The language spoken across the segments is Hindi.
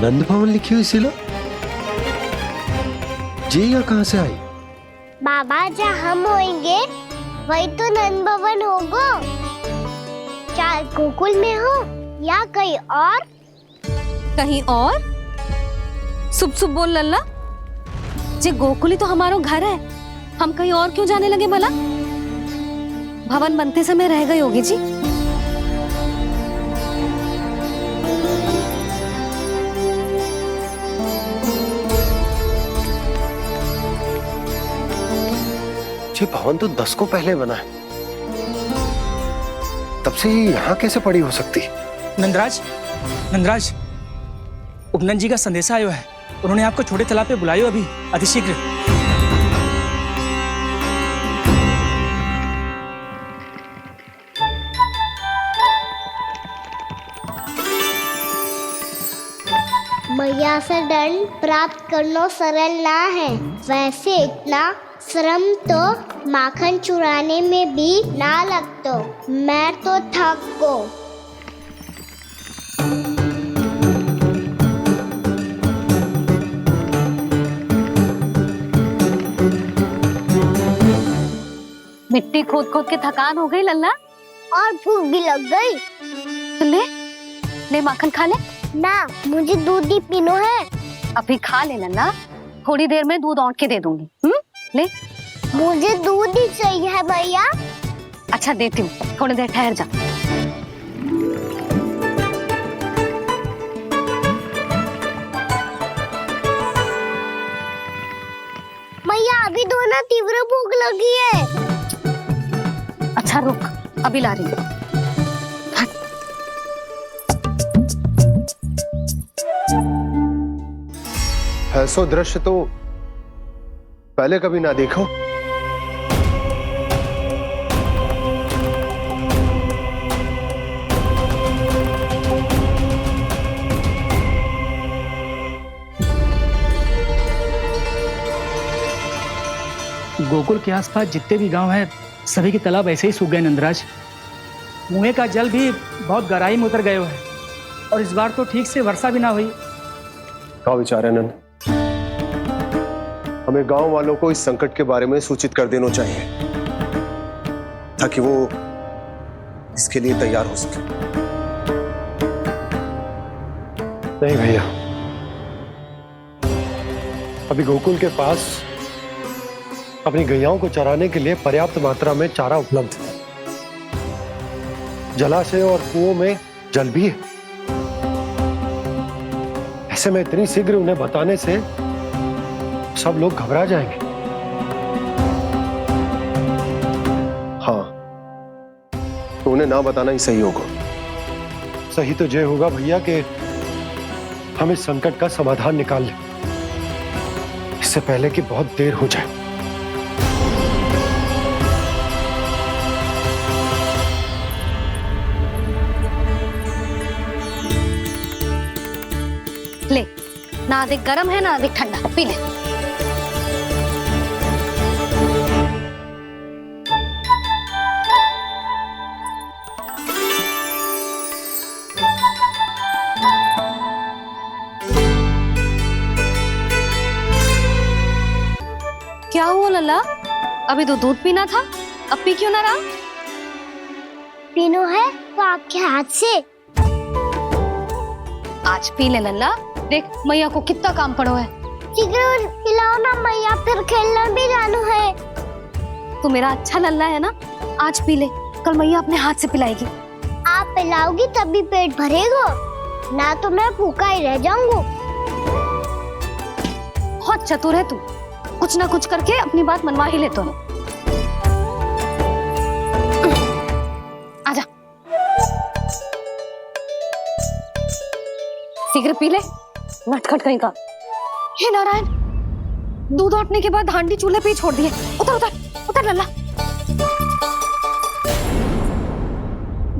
नंद भवन लिखी हुई सिला जी यहाँ कहाँ से आई? बाबा जहाँ हम होंगे वही तो नंद भवन होगा। चाहे गोकुल में हो या कहीं और। कहीं और? सुब सुब बोल लल्ला। जे गोकुल ही तो हमारा घर है, हम कहीं और क्यों जाने लगे भला? भवन बनते समय रह गई होगी जी। ये भवन तो 10 को पहले बना है, तब से ये यहाँ कैसे पड़ी हो सकती? नंदराज, नंदराज, उपनंद जी का संदेशा आयो है। उन्होंने आपको छोटे तालाब पे बुलायो अभी अतिशीघ्र। मैया से दंड प्राप्त करना सरल ना है। वैसे इतना श्रम तो माखन चुराने में भी ना लगतो। मैं तो थक गो। मिट्टी खोद खोद के थकान हो गई लल्ला, और भूख भी लग गई। तो ले ले माखन खा ले। ना, मुझे दूध ही पीनो है। अभी खा ले लल्ला, थोड़ी देर में दूध औंट के दे दूंगी। ले। मुझे दूध ही चाहिए भैया। अच्छा देती हूँ, थोड़ी देर ठहर जा। मैया अभी दोनों तीव्र भूख लगी है। अच्छा रुक, अभी ला रही हूँ। ऐसा दृश्य तो पहले कभी ना देखो। गोकुल के आसपास जितने भी गांव हैं, सभी के तालाब ऐसे ही सूख गए नंदराज। कुएं का जल भी बहुत गहराई में उतर गए है, और इस बार तो ठीक से वर्षा भी ना हुई। क्या विचार है नंद? हमें गांव वालों को इस संकट के बारे में सूचित कर देना चाहिए ताकि वो इसके लिए तैयार हो सके। नहीं भैया, अभी गोकुल के पास अपनी गैयाओं को चराने के लिए पर्याप्त मात्रा में चारा उपलब्ध है। जलाशय और कुओं में जल भी है। ऐसे में इतनी शीघ्र उन्हें बताने से सब लोग घबरा जाएंगे। हाँ, तो उन्हें ना बताना ही सही होगा। सही तो ये होगा भैया कि हम इस संकट का समाधान निकाल लें, इससे पहले कि बहुत देर हो जाए। ले, ना अधिक गर्म है ना अधिक ठंडा, पी ले। क्या हुआ लल्ला? अभी तो दूध पीना था, अब पी क्यों ना रहा? पीनो है तो आपके हाथ से। आज पी ले लल्ला, देख मैया को कितना काम पड़ो है। शीघ्र पिलाओ ना मैया, फिर खेलना भी जानो है। तू मेरा अच्छा लल्ला है ना, आज पी ले, कल मैया अपने हाथ से पिलाएगी। आप पिलाओगी तभी पेट भरेगा, ना तो मैं भूखा ही रह जाऊंगा। बहुत चतुर है तू, कुछ ना कुछ करके अपनी बात मनवा ही लेता है। आजा, शीघ्र पी ले, नटखट कहीं का। हे नारायण, दूध औटने के बाद हांडी चूल्हे पे ही छोड़ दिए। उतर उतर उतर लल्ला।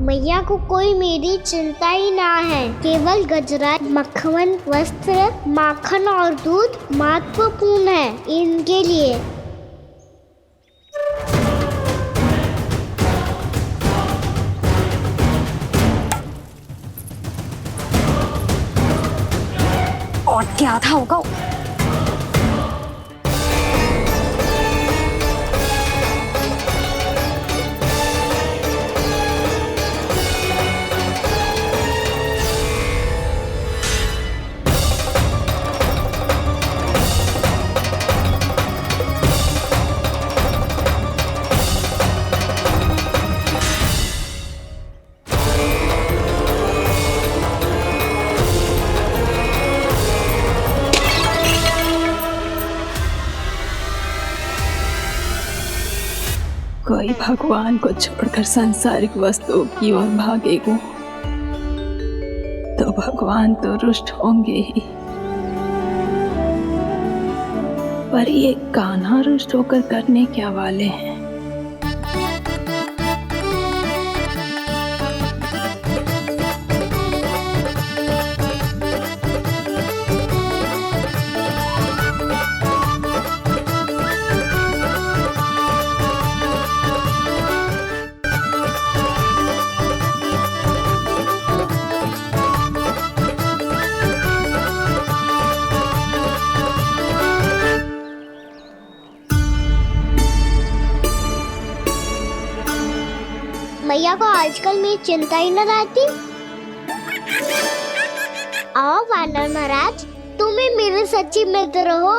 मैया को कोई मेरी चिंता ही ना है। केवल गजरा, मक्खन, वस्त्र, माखन और दूध महत्वपूर्ण है इनके लिए। के आधा होगा। कोई भगवान को छोड़कर सांसारिक वस्तुओं की ओर भागेगा तो भगवान तो रुष्ट होंगे ही, पर ये कान्हा रुष्ट होकर करने क्या वाले हैं? मैया को आजकल मेरी चिंता ही न रहती। आओ वानर महाराज, तुम ही मेरे सच्ची मित्र हो,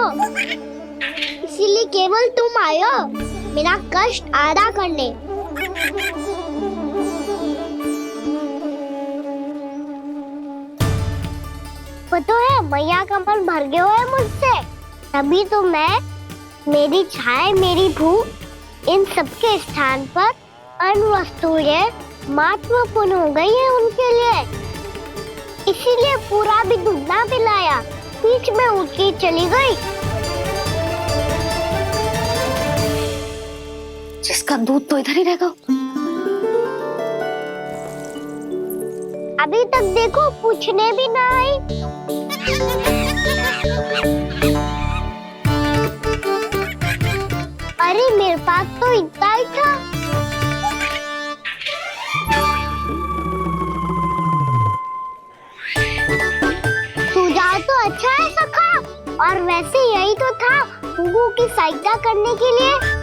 इसीलिए केवल तुम आयो मेरा कष्ट आधा करने। पता है मैया का मन भर गया है मुझसे, तभी तो मैं, मेरी छाया, मेरी भूख, इन सबके स्थान पर अन्य वस्तुएं महत्वपूर्ण हो गई है उनके लिए। इसीलिए पूरा भी दूध ना पिलाया, बीच में उठ के चली गई। जिसका दूध तो इधर ही रहेगा। अभी तक देखो पूछने भी ना आई। अरे मेरे पास तो इतना ही था। सुझाव तो अच्छा है सखा, और वैसे यही तो था गुगु की सहायता करने के लिए।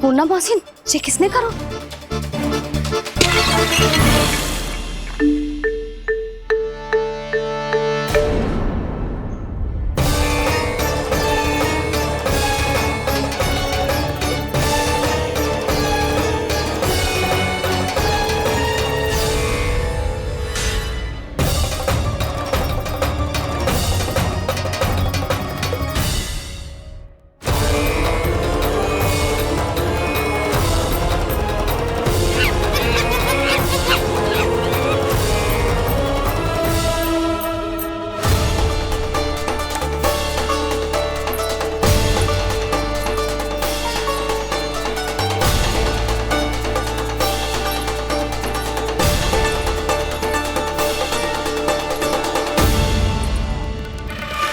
पूर्णा मौसी, ये किसने करो?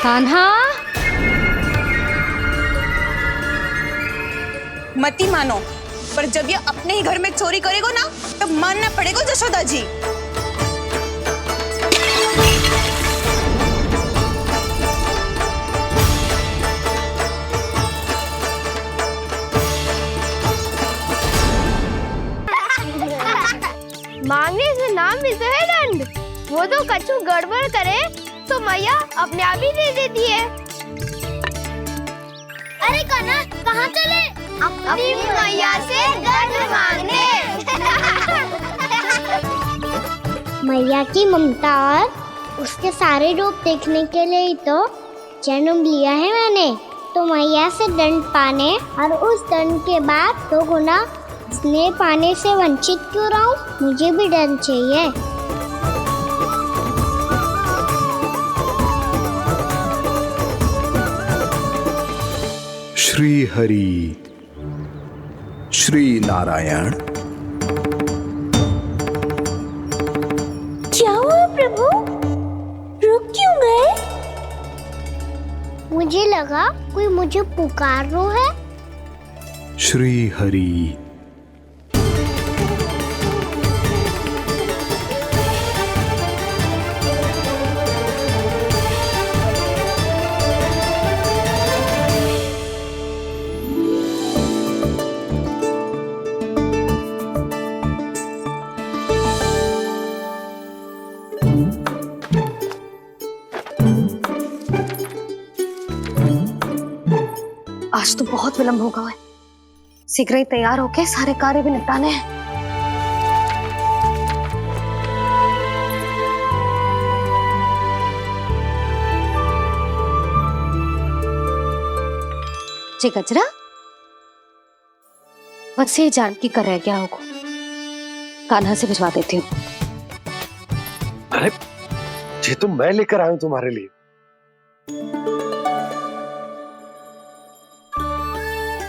कान्हा, मती मानो, पर जब ये अपने ही घर में चोरी करेगा ना, तब मानना पड़ेगा जशोदा जी। मांगने से नाम मिलता है दंड। वो तो कछु गड़बड़ करे तो मैया अपने आप ही दे देती है। अरे कान्हा, कहाँ चले? अपनी मैया से दंड मांगने। मैया की ममता और उसके सारे रूप देखने के लिए ही तो जन्म लिया है मैंने। तो मैया से दंड पाने और उस दंड के बाद 2 गुना स्नेह पाने से वंचित क्यों रहा हूँ? मुझे भी धन चाहिए। श्री हरि श्री नारायण। क्या हुआ प्रभु? रुक क्यों गए? मुझे लगा कोई मुझे पुकार रहा है। श्री हरि। आज तो बहुत विलंब होगा है। शीघ्र ही तैयार होके सारे कार्य भी निपटाने हैं। जी गजरा, बस ये जानकी कर रह गया होगा, कान्हा से भिजवा देती हूँ। अरे ये तो मैं लेकर आया हूं तुम्हारे लिए।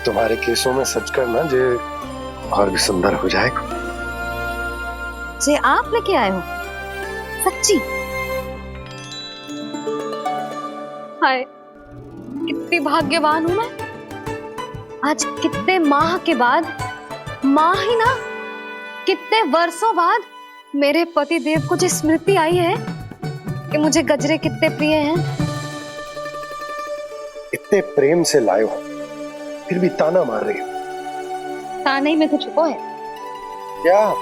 तुम्हारे केसों में सच करना जे और भी सुंदर हो जाएगा। जे आप लेके आए हो? सच्ची? हाय, कितनी भाग्यवान हूं मैं। आज कितने माह के बाद, माह ही ना, कितने वर्षों बाद मेरे पति देव को जो स्मृति आई है कि मुझे गजरे कितने प्रिय हैं। इतने प्रेम से लाए हो, फिर भी ताना मार रही हो। ताने ही में कुछ छुपो है क्या?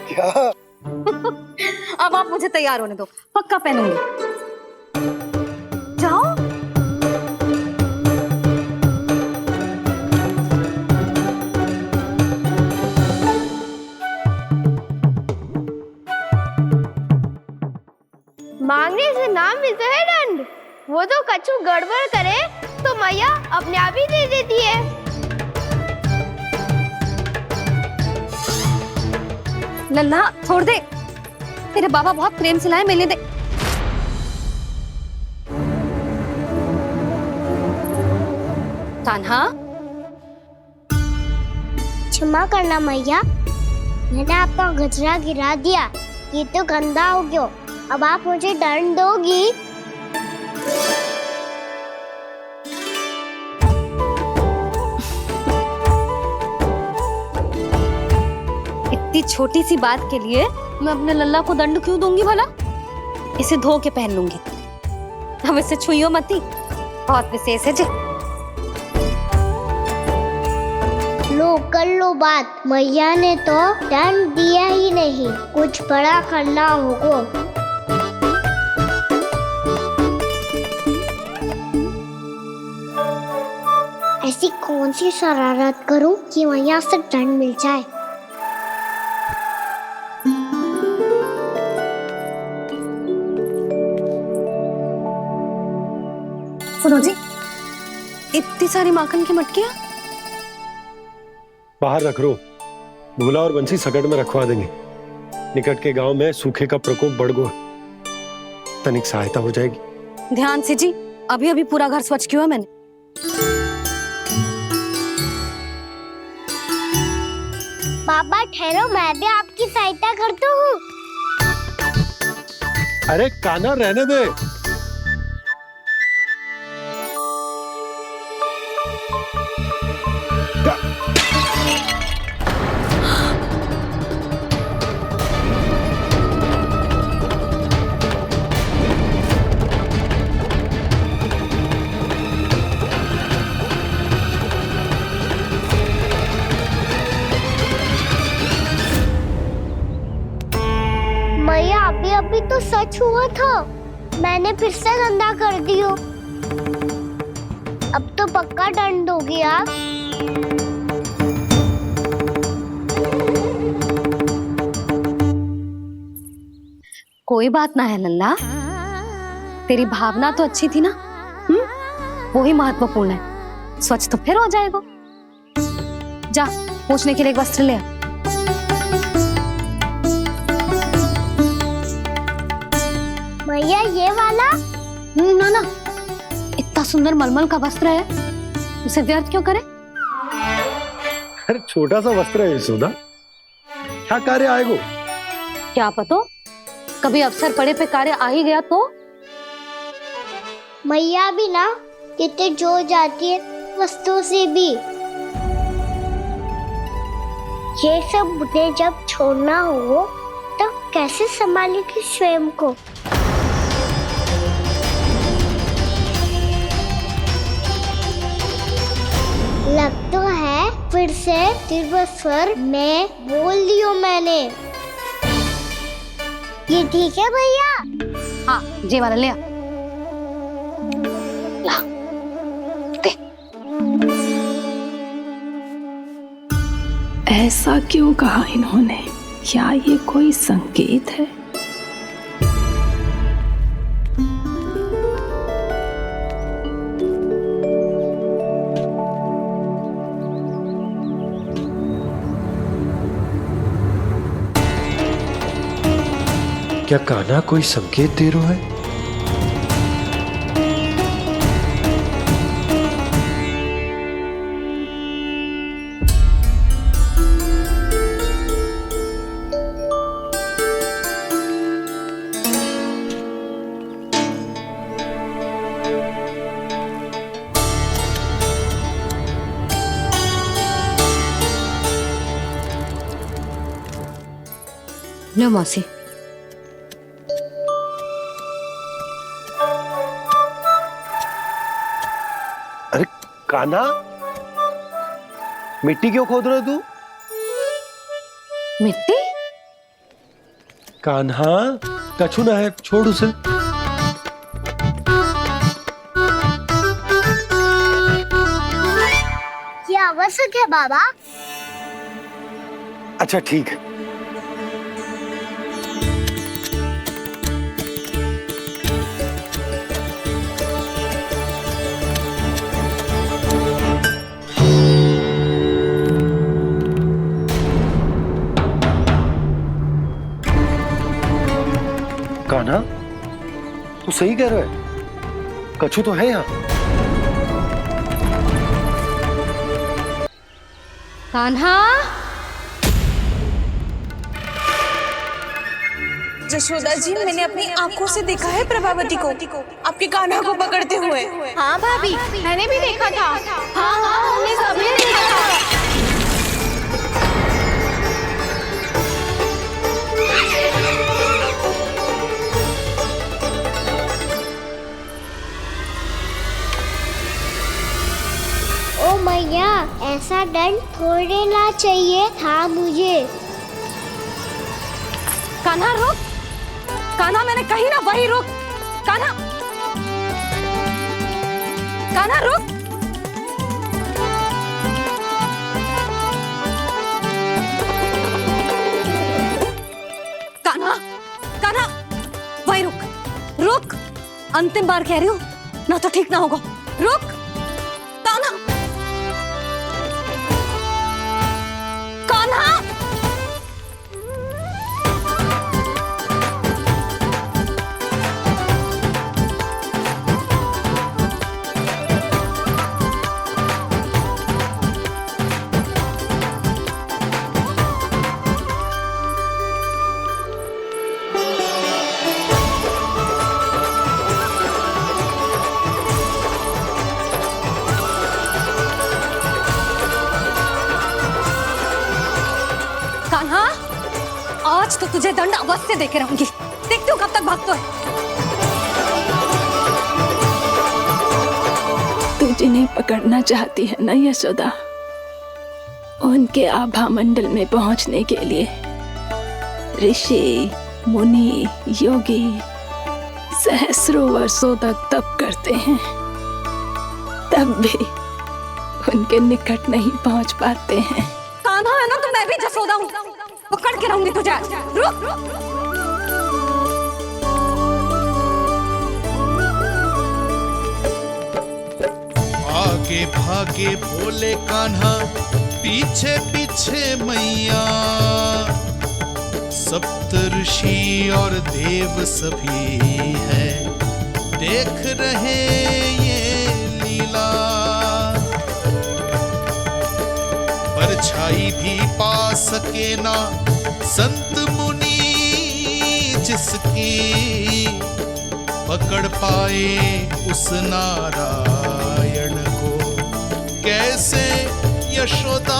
क्या? अब आप मुझे तैयार होने दो, पक्का पहनूंगी। जाओ। मांगने से ना मिलता है दंड। वो तो कछु गड़बड़ करे तो मैया अपने आप ही दे देती है। लल्ला छोड़ दे, तेरे बाबा बहुत प्रेम से लाए, मिलने दे। कान्हा, क्षमा करना मैया, मैंने आपका गजरा गिरा दिया। ये तो गंदा हो गया। अब आप मुझे दंड दोगी? इतनी छोटी सी बात के लिए मैं अपने लल्ला को दंड क्यों दूंगी भला? इसे धो के पहन लूंगी। अब इसे छुइयो मती, बहुत विशेष है जी। लो कर लो बात, मैया ने तो दंड दिया ही नहीं, कुछ बड़ा करना होगा। ऐसी कौन सी शरारत करूं कि मैया से दंड मिल जाए? सुनो जी, इतनी सारी माखन की मटकियां बाहर रख रो, भूला और बंसी सकट में रखवा देंगे। निकट के गांव में सूखे का प्रकोप बढ़ गया, तनिक सहायता हो जाएगी। ध्यान से जी, अभी अभी पूरा घर स्वच्छ किया मैंने। बाबा ठहरो, मैं भी आपकी सहायता करता हूँ। अरे कान्हा रहने दे। मैया अभी अभी तो सच हुआ था, मैंने फिर से गंदा कर दियो। अब तो पक्का दंड दोगी आप। कोई बात ना है लल्ला, तेरी भावना तो अच्छी थी ना, वो ही महत्वपूर्ण है। स्वच्छ तो फिर हो जाएगा। जा पोंछने के लिए एक वस्त्र ले आ। मैया ये वाला? ना ना, इतना सुंदर मलमल का वस्त्र है, उसे व्यर्थ क्यों करे? अरे छोटा सा वस्त्र है यशोदा, क्या कार्य आएगो? क्या पता, कभी अवसर पड़े पे कार्य आ ही गया तो? मैया भी ना कितने जोर जाती है वस्तुओं से भी। ये सब मुझे जब छोड़ना हो तब कैसे संभालेगी स्वयं को? लग तो है फिर से तिरस्वर में बोल दियो मैंने। ये ठीक है भैया? हाँ, ये वाला ले आ। ला, दे। ऐसा क्यों कहा इन्होंने? क्या ये कोई संकेत है? क्या कान्हा कोई संकेत दे रहा है? लो मौसी। अरे कान्हा, मिट्टी क्यों खोद रहे तू? मिट्टी? कान्हा, कछु ना है, छोड़ उसे। ये आवश्यक है बाबा। अच्छा ठीक है। कान्हा, तू सही कह रहा है, कछु तो है यहाँ। कान्हा, जशोदा जी, मैंने अपनी आंखों से देखा है प्रभावती को आपके कान्हा को पकड़ते हुए। हाँ भाभी, मैंने भी देखा था। हाँ हाँ, हमने सभी देखा था। ओ मैया, ऐसा दंड थोड़े ना चाहिए था मुझे। कान्हा रुक। कान्हा, मैंने कही ना वही रुक। कान्हा, कान्हा रुक। कान्हा, कान्हा, वही रुक। रुक, अंतिम बार कह रही हूँ, ना तो ठीक ना होगा। रुक कान्हा। कान्हा, कान्हा, आज तो तुझे दंड अवश्य देके रहूंगी। देखती हूँ कब तक भागता है। तू जिन्हें पकड़ना चाहती है ना यशोदा, उनके आभा मंडल में पहुंचने के लिए ऋषि, मुनि, योगी सहस्रों वर्षों तक तप करते हैं, तब भी उनके निकट नहीं पहुंच पाते हैं। कान्हा है ना, तो मैं भी जसोदा हूँ, पकड़ के रहूंगी तुझे। रुक। आके आगे भागे भोले कान्हा, पीछे पीछे मैया। सप्तऋषि और देव सभी है, देख रहे ये लीला। परछाई भी पा सके ना संत मुनि जिसकी, पकड़ पाए उस नारायण को कैसे यशोदा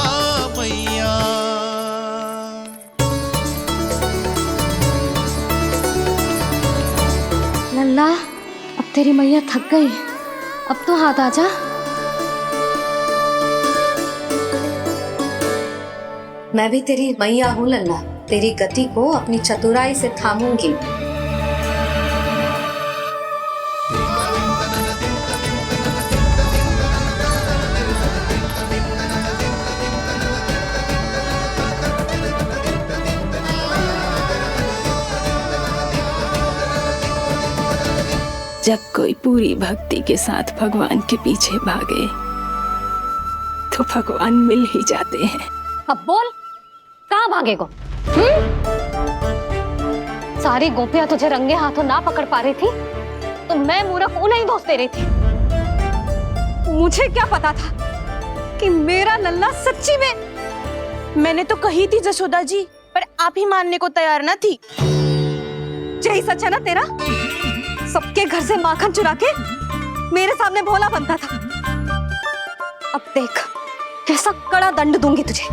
मैया। लल्ला, अब तेरी मैया थक गई, अब तो हाथ आजा। मैं भी तेरी मैया हूँ लल्ला, तेरी गति को अपनी चतुराई से थामूंगी। जब कोई पूरी भक्ति के साथ भगवान के पीछे भागे तो भगवान मिल ही जाते हैं। अब बोल, कहाँ भागेगो? सारी गोपियां तुझे रंगे हाथों ना पकड़ पा रही थी तो मैं मूर्ख उन्हें ही दोष दे रही थी। मुझे क्या पता था कि मेरा लल्ला सच्ची में। मैंने तो कही थी जशोदा जी, पर आप ही मानने को तैयार ना थी। यही सच है ना तेरा? सबके घर से माखन चुरा के मेरे सामने भोला बनता था। अब देख कैसा कड़ा दंड दूंगी तुझे।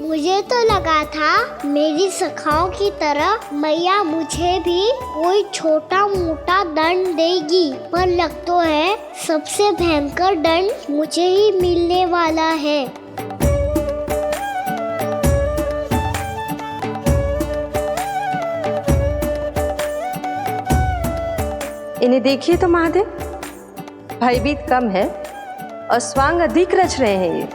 मुझे तो लगा था मेरी सखाओं की तरह मैया मुझे भी कोई छोटा मोटा दंड देगी, पर लग तो है सबसे भयंकर दंड मुझे ही मिलने वाला है। इन्हें देखिए तो महादेव, भयभीत कम है और स्वांग अधिक रच रहे हैं ये।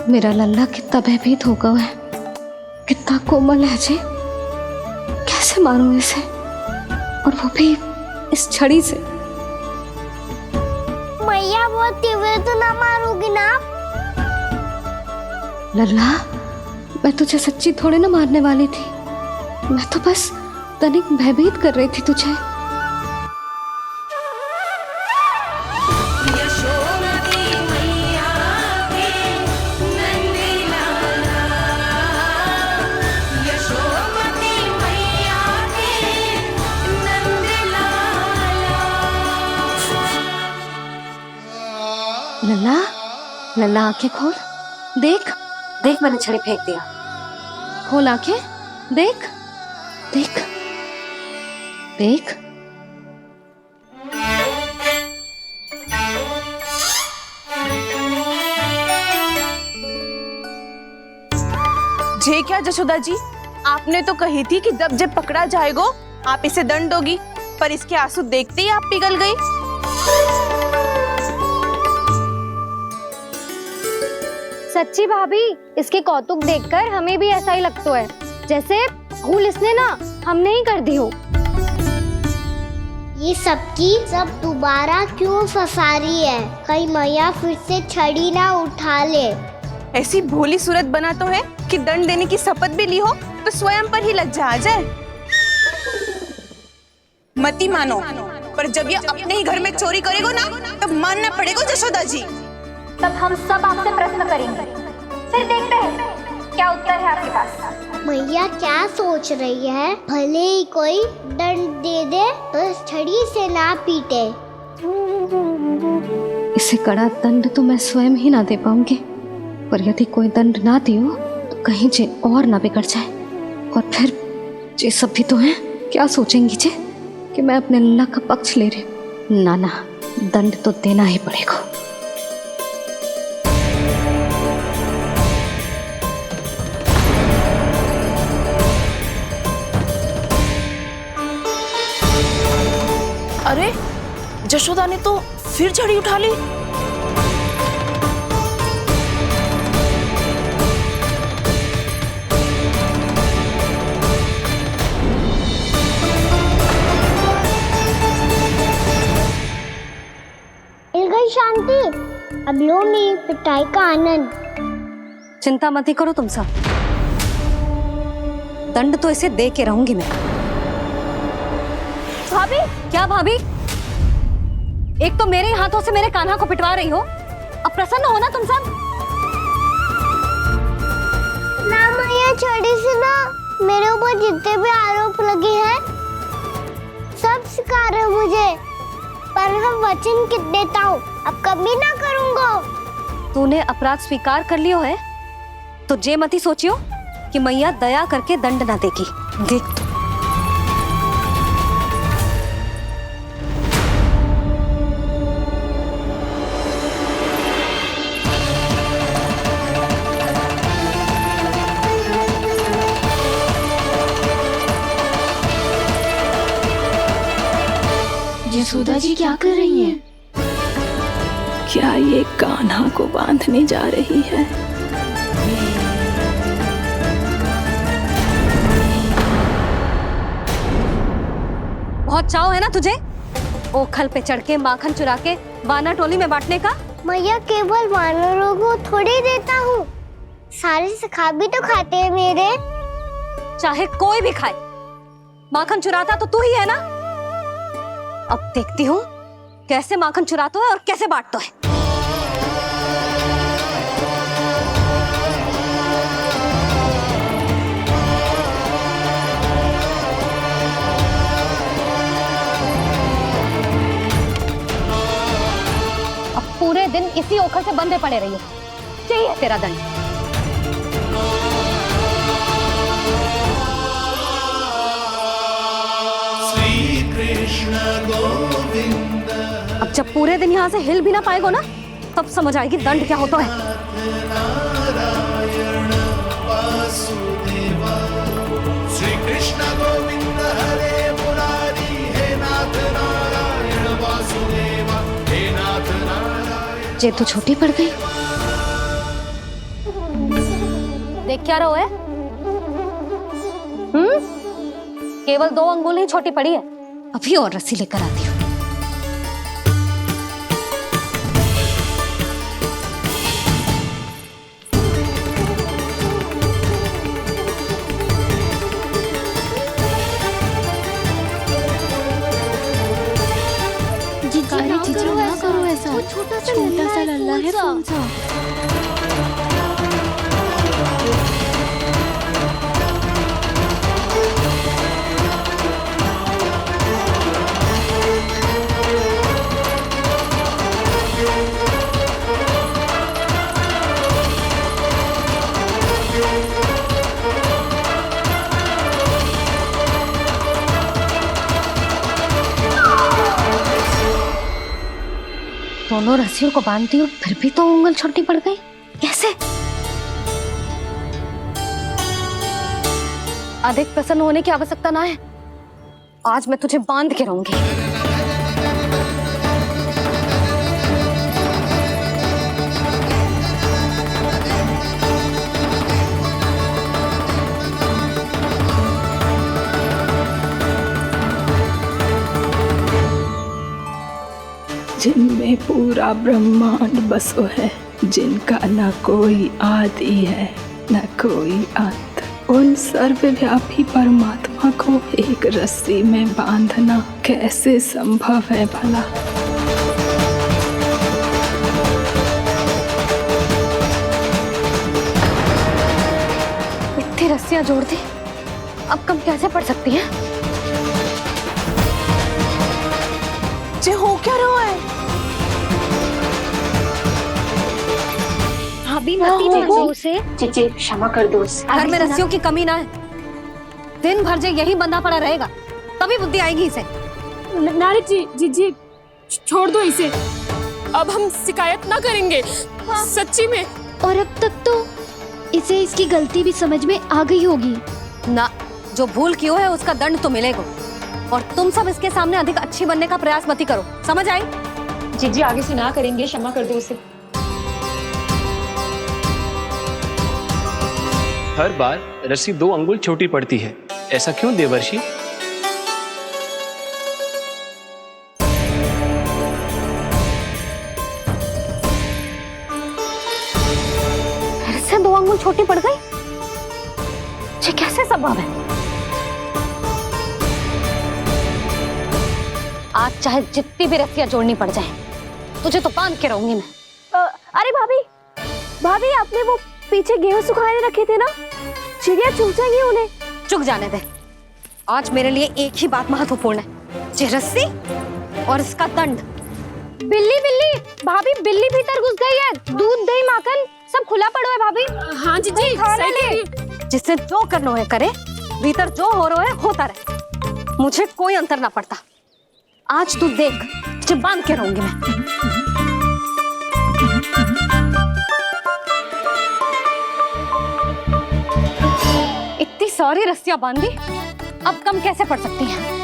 मेरा लल्ला कितना भयभीत होगा है, कितना कोमल है जी। कैसे मारूं इसे, और वो भी इस छड़ी से। मैया बहुत तीव्र तो ना मारोगी ना? लल्ला, मैं तुझे सच्ची थोड़े ना मारने वाली थी, मैं तो बस तनिक भयभीत कर रही थी तुझे। लल्ला, लल्ला आंखें खोल, देख देख मैंने छड़ी फेंक दिया। खोल आंखें, देख देख देख। जे क्या जशोदा जी, आपने तो कही थी कि जब जब पकड़ा जाएगा आप इसे दंड दोगी, पर इसके आंसू देखते ही आप पिघल गई। सच्ची भाभी, इसके कौतुक देखकर हमें भी ऐसा ही लगता है जैसे भूल इसने ना हमने ही कर दी हो। ये सबकी सब दोबारा क्यों फंसा रही है? कहीं मैया फिर से छड़ी ना उठा ले। ऐसी भोली सूरत बना तो है कि दंड देने की शपथ भी ली हो तो स्वयं पर ही लज्जा आ जाए। मती मानो, पर जब ये अपने ही घर में चोरी करेगा ना तब मानना पड़ेगा जशोदा जी। तब हम सब आपसे प्रश्न करेंगे, फिर देखते हैं क्या उत्तर है आपके पास। मैया क्या सोच रही है? भले ही कोई दंड दे दे तो छड़ी से ना पीटे। इसे कड़ा दंड तो मैं स्वयं ही ना दे पाऊंगी, पर यदि कोई दंड ना दियो तो कहीं जे और ना बिगड़ जाए। और फिर जे सब भी तो हैं, क्या सोचेंगी जे कि मैं अपने लल्ला का पक्ष ले रही हूँ। ना ना, दंड तो देना ही पड़ेगा। अरे जशोदा ने तो फिर झड़ी उठा ली। मिल गई शांति, अब लो मेरी पिटाई का आनंद। चिंता मत ही करो तुम सब, दंड तो इसे दे के रहूंगी मैं। भाभी? क्या भाभी? एक तो मेरे हाथों से मेरे कान्हा को पिटवा रही हो, अब प्रसन्न हो ना तुम सब? ना मैया, छोड़ी सी ना, मेरे ऊपर जितने भी आरोप लगे हैं सब स्वीकार है मुझे, पर हम वचन कित देता हूँ, अब कभी ना करूँगा। तूने अपराध स्वीकार कर लियो है तो जे मती सोचियो कि मैया दया करके दंड ना देगी। देख तू। यशोदा जी क्या कर रही हैं? क्या ये कान्हा को बांधने जा रही है? बहुत चाव है ना तुझे ओखल पे चढ़ के माखन चुरा के वानर टोली में बांटने का? मैया, केवल वानरों को थोड़ी देता हूँ, सारे सखा भी तो खाते हैं मेरे। चाहे कोई भी खाए, माखन चुराता तो तू ही है ना। अब देखती हूँ कैसे माखन चुराता है और कैसे बांटता है। अब पूरे दिन इसी ओखल से बंधे पड़े रहिए, यही है तेरा दंड। अब जब पूरे दिन यहाँ से हिल भी ना पाएगो ना, तब समझ आएगी दंड क्या होता है। श्री कृष्ण गोविंद हरे मुरारी, हे नाथ नारायण वासुदेव, हे नाथ नारायण। जे तो छोटी पड़ गई। देख क्या रहो है? केवल 2 अंगुल ही छोटी पड़ी है, अभी और रस्सी लेकर आती हूँ। जीजी ना करो ऐसा, छोटा सा लल्ला है कौन सा? दोनों रस्सियों को बांधती हूँ, फिर भी तो उंगल छोटी पड़ गई। कैसे? अधिक प्रसन्न होने की आवश्यकता ना है, आज मैं तुझे बांध के रहूंगी। जिनमें पूरा ब्रह्मांड बसो है, जिनका न कोई आदि है न कोई अंत, उन सर्वव्यापी परमात्मा को एक रस्सी में बांधना कैसे संभव है भला? इतनी रस्सियां जोड़ दी, अब कम कैसे पड़ सकती हैं? जे हो क्या रहा है? भाभी मती क्षमा कर दो उसे। घर में रस्सियों की कमी ना है, दिन भर जे यही बंधा पड़ा रहेगा, तभी बुद्धि आएगी इसे। नारद जी जी जी छोड़ दो इसे, अब हम शिकायत ना करेंगे। सच्ची में। और अब तक तो इसे इसकी गलती भी समझ में आ गई होगी ना। जो भूल की है उसका दंड तो मिलेगा। और तुम सब इसके सामने अधिक अच्छी बनने का प्रयास मत ही करो, समझ आई? जी जी आगे से ना करेंगे, क्षमा कर दो उसे। हर बार रस्सी 2 अंगुल छोटी पड़ती है, ऐसा क्यों देवर्षि? फिर से 2 अंगुल छोटी पड़ गई? ये कैसे संभव है? आज चाहे जितनी भी रस्सियां जोड़नी पड़ जाए, तुझे तो बांध के रहूंगी मैं। अरे भाभी, भाभी आपने वो पीछे गेहूं सुखाने रखे थे ना, चिड़िया चुग जाएंगी उन्हें। चुग जाने दे। आज मेरे लिए एक ही बात महत्वपूर्ण है, ये रस्सी और इसका दंड। बिल्ली बिल्ली, भाभी बिल्ली भीतर घुस गई है। दूध दही माखन सब खुला पड़ा है भाभी। हाँ जी जी सही कह रही है। जिससे जो करना है करे, भीतर जो हो रहा है होता रहे, मुझे कोई अंतर ना पड़ता। आज तू देख, तुझे बांध के रहूंगी मैं। इतनी सारी रस्सियां बांधी, अब कम कैसे पड़ सकती हैं?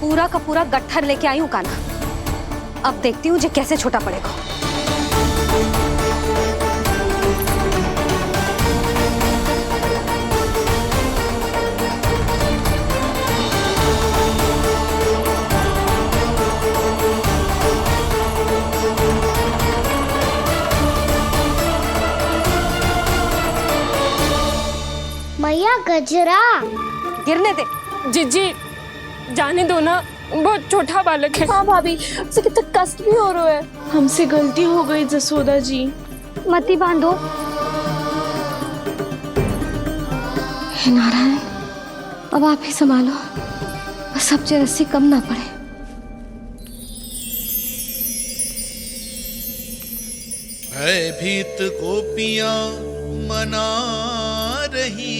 पूरा का पूरा गट्ठर लेके आई हूँ काना। अब देखती हूँ जे कैसे छोटा पड़ेगा। मैया गजरा गिरने दे। जी जी जाने दो ना, बहुत छोटा बालक है। हाँ भाभी, उसे कितना कष्ट भी हो रहा है। हमसे गलती हो गई जसोदा जी। मत ही बांधो। हे नारायण, अब आप ही संभालो, बस अब जे रस्सी कम ना पड़े। भयभीत गोपियां मना रही,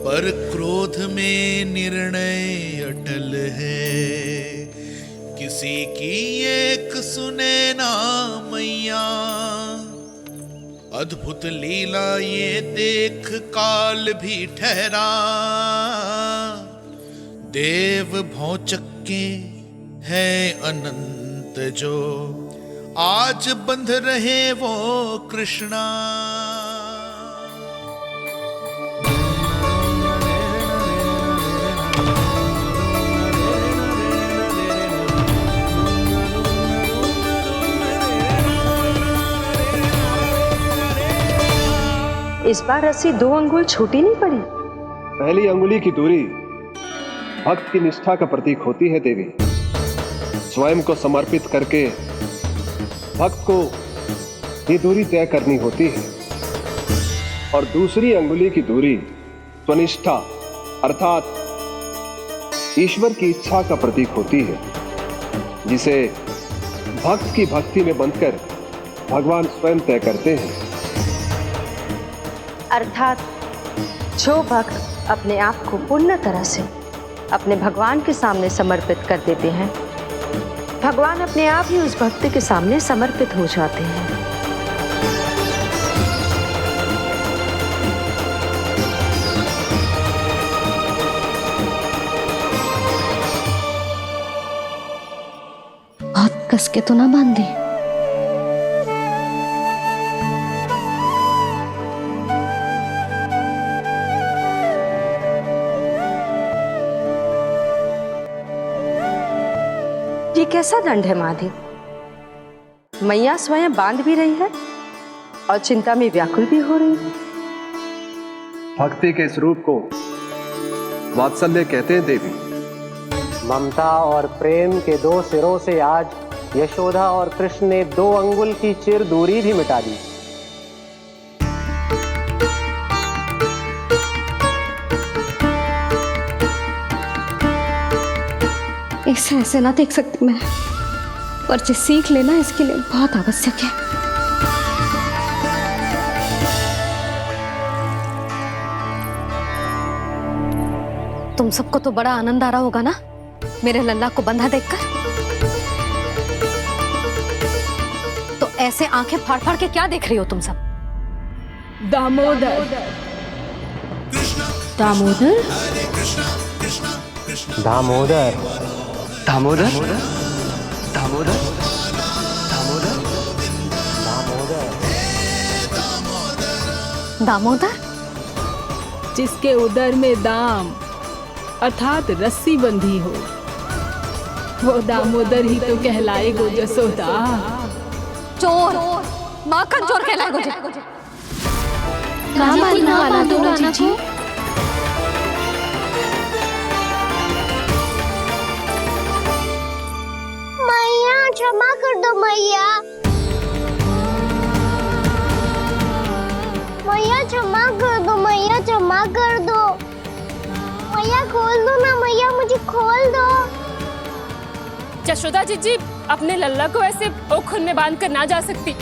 पर क्रोध में निर्णय अटल है। किसी की एक सुने ना मैया, अद्भुत लीला ये देख काल भी ठहरा। देव भौचक्के है अनंत जो, आज बंध रहे वो कृष्णा। इस बार रस्सी 2 अंगुल छोटी नहीं पड़ी। पहली अंगुली की दूरी भक्त की निष्ठा का प्रतीक होती है देवी। स्वयं को समर्पित करके भक्त को ये दूरी तय करनी होती है। और दूसरी अंगुली की दूरी स्वनिष्ठा अर्थात ईश्वर की इच्छा का प्रतीक होती है, जिसे भक्त की भक्ति में बंधकर भगवान स्वयं तय करते हैं। अर्थात जो भक्त अपने आप को पूर्ण तरह से अपने भगवान के सामने समर्पित कर देते हैं, भगवान अपने आप ही उस भक्त के सामने समर्पित हो जाते हैं। बहुत कस के तो ना बांधी। ये कैसा दंड है माधे? मैया स्वयं बांध भी रही है और चिंता में व्याकुल भी हो रही है। भक्ति के स्वरूप को वात्सल्य कहते हैं देवी। ममता और प्रेम के दो सिरों से आज यशोदा और कृष्ण ने 2 अंगुल की चिर दूरी भी मिटा दी। इसे ऐसे ना देख सकती मैं, पर जो सीख लेना इसके लिए बहुत आवश्यक है। तुम सबको तो बड़ा आनंद आ रहा होगा ना मेरे लल्ला को बंधा देखकर। तो ऐसे आंखें फाड़ फाड़ के क्या देख रही हो तुम सब? दामोदर। दामोदर? दामोदर। दामोदर? दामोदर? दामोदर? जिसके उदर में दाम अर्थात रस्सी बंधी हो, वो दामोदर ही तो कहलाएगो जसोदा। चोर, माखन चोर कहलाएगो जी। कहाँ मालना वाला तो जी? मैया क्षमा कर दो मैया। मैया क्षमा कर दो, मैया क्षमा कर दो। मैया खोल दो ना मैया, मुझे खोल दो। यशोदा जी अपने लल्ला को ऐसे ओखुन में बांध कर ना जा सकती।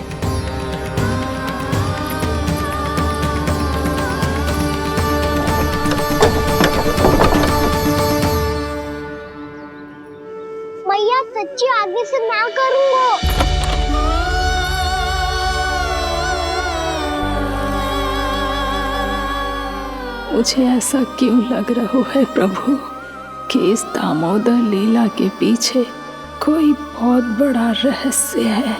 मैया सच्ची आगे से ना करूँगा। मुझे ऐसा क्यों लग रहा है प्रभु कि इस दामोदर लीला के पीछे कोई बहुत बड़ा रहस्य है,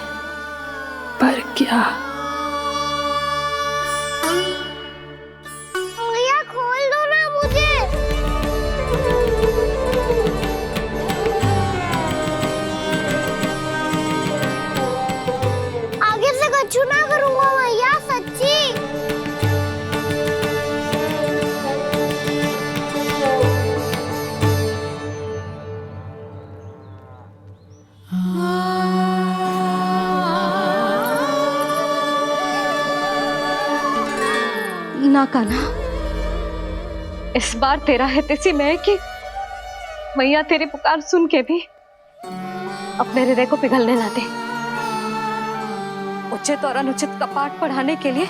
पर क्या? मैया खोल दो ना मुझे। आगे से कछु ना करूँगा मैया, सच्ची। ना कान्हा, इस बार तेरा है तेसी में कि मैया तेरी पुकार सुन के भी अपने हृदय को पिघलने ना दे। उचित और अनुचित का पाठ पढ़ाने के लिए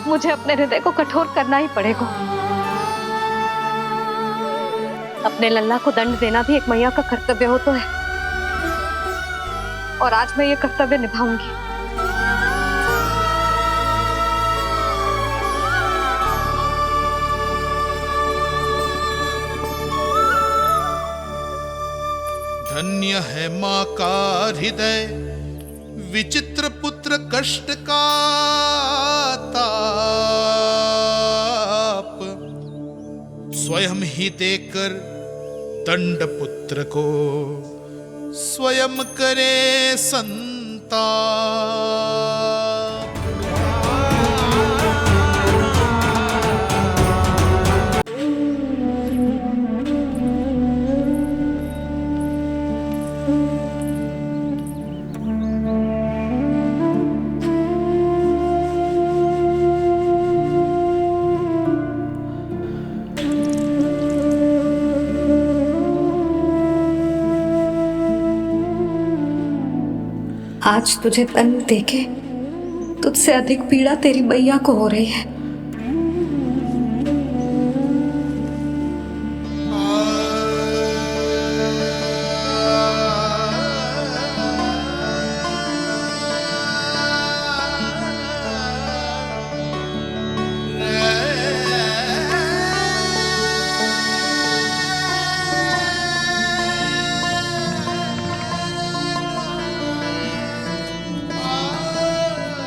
मुझे अपने हृदय को कठोर करना ही पड़ेगा। अपने लल्ला को दंड देना भी एक मैया का कर्तव्य हो तो है, और आज मैं ये कर्तव्य निभाऊंगी। धन्य है माँ का हृदय, विचित्र पुत्र कष्ट का ताप, स्वयं ही देकर दंड पुत्र को स्वयं करे संताप। आज तुझे दंड देके तुझसे अधिक पीड़ा तेरी मैया को हो रही है।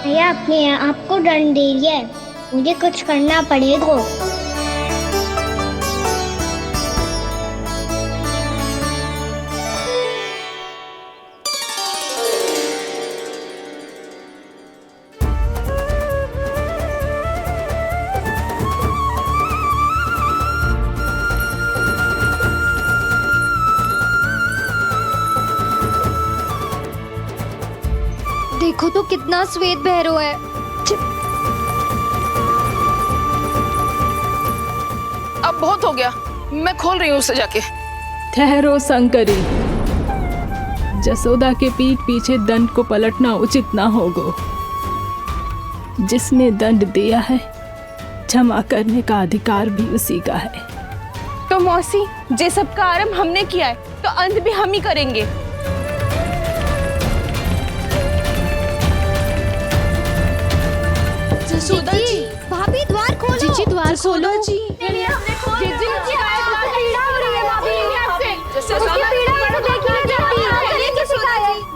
भैया अपने आपको दंड दे दिया है, मुझे कुछ करना पड़ेगा। कितना श्वेत भैरव है। अब बहुत हो गया, मैं खोल रही हूँ उसे जाके। ठहरो शंकरी, जसोदा के पीठ पीछे दंड को पलटना उचित ना होगा। जिसने दंड दिया है क्षमा करने का अधिकार भी उसी का है। तो मौसी, जे सब का आरंभ हमने किया है तो अंत भी हम ही करेंगे। जसोदा जी, भाभी द्वार खोलो। जीजी द्वार खोलो। जी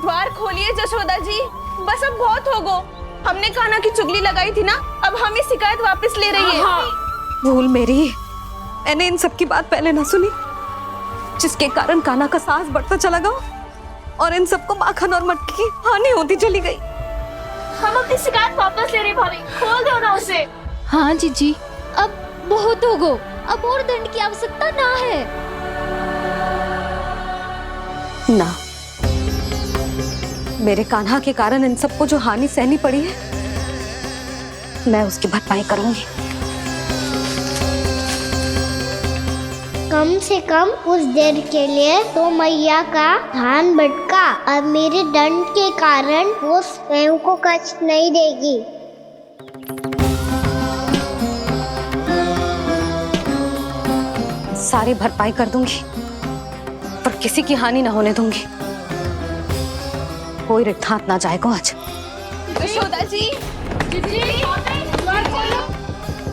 द्वार खोलिए जसोदा जी, बस अब बहुत हो गो। हमने कान्हा की चुगली लगाई थी ना, अब हम ही शिकायत वापस ले रही है। भूल मेरी, मैंने इन सब की बात पहले ना सुनी, जिसके कारण कान्हा का साहस बढ़ता चला गया और इन सबको माखन और मटकी की हानि होती चली गई। हम अपनी शिकायत वापस ले रहे भाभी, खोल दो ना उसे। हाँ जीजी, अब बहुत हो गो, अब और दंड की आवश्यकता ना है। ना, मेरे कान्हा के कारण इन सबको जो हानि सहनी पड़ी है, मैं उसकी भरपाई करूंगी। कम से कम उस देर के लिए तो मैया का ध्यान भटका और मेरे दंड के कारण वो स्वयं को कष्ट नहीं देगी। सारी भरपाई कर दूंगी, पर किसी की हानि ना होने दूंगी। कोई रिक्त हाथ ना जाएगा आज। जसोदा जी,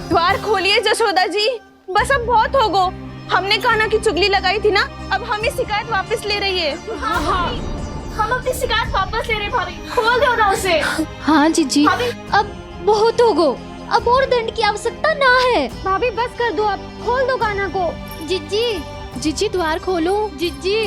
द्वार खोलिए जसोदा जी, बस अब बहुत हो गो। हमने कान्हा की चुगली लगाई थी ना, अब हम ही शिकायत वापस ले रही है। हम अपनी शिकायत वापस ले रहे भाभी, खोल दो ना उसे। हाँ जीजी, अब बहुत हो गो, अब और दंड की आवश्यकता ना है। भाभी बस कर दो, अब खोल दो कान्हा को। जीजी, जीजी द्वार खोलो। जीजी।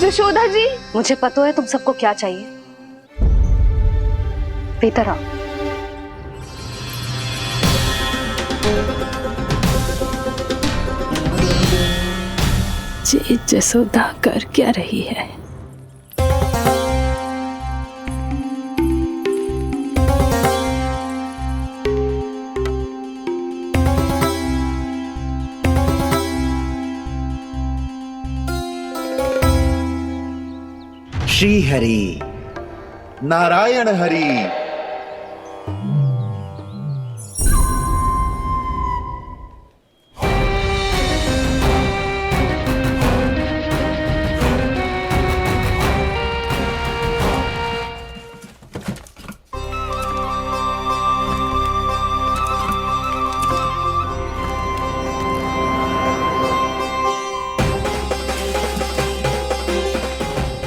जशोदा जी, मुझे पता है तुम सबको क्या चाहिए। भीतर आओ। जी जसोदा कर क्या रही है? श्री हरि, नारायण हरि।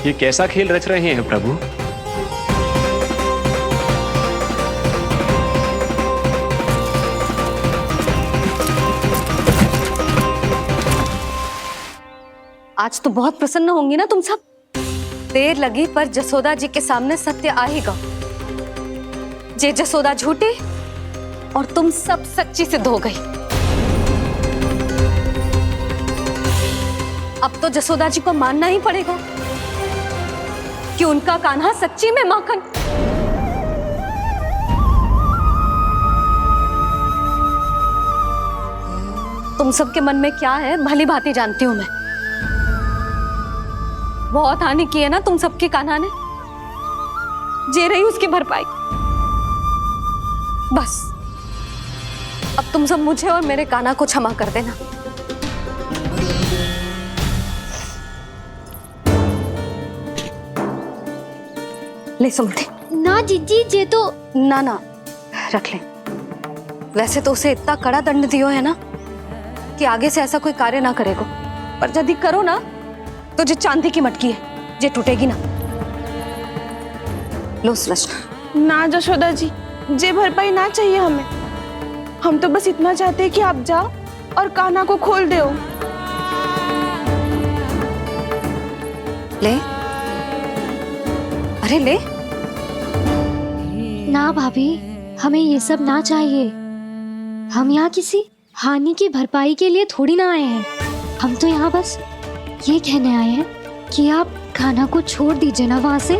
ये कैसा खेल रच रहे हैं प्रभु? आज तो बहुत प्रसन्न होंगी ना तुम सब। देर लगी पर जसोदा जी के सामने सत्य आएगा। जे जसोदा झूठी और तुम सब सच्ची सिद्ध हो गई। अब तो जसोदा जी को मानना ही पड़ेगा कि उनका कान्हा सच्ची में माखन। तुम सबके मन में क्या है भली भांति जानती हूं मैं। बहुत हानि की है ना तुम सबके कान्हा ने, जे रही उसकी भरपाई। बस अब तुम सब मुझे और मेरे कान्हा को क्षमा कर देना। ले सुमति। ना जीजी, जे तो ना ना रख ले। वैसे तो उसे इतना कड़ा दंड दियो है ना कि आगे से ऐसा कोई कार्य ना करेगा, पर यदि करो ना तो जो चांदी की मटकी है जे टूटेगी ना। लो सुलक्षणा। ना जशोदा जी, जे भरपाई ना चाहिए हमें। हम तो बस इतना चाहते हैं कि आप जाओ और कान्हा को खोल दो। ले, अरे ले। ना भाभी, हमें ये सब ना चाहिए। हम यहाँ किसी हानि की भरपाई के लिए थोड़ी ना आए हैं। हम तो यहाँ बस ये कहने आए हैं कि आप खाना को छोड़ दीजिए ना वहां से।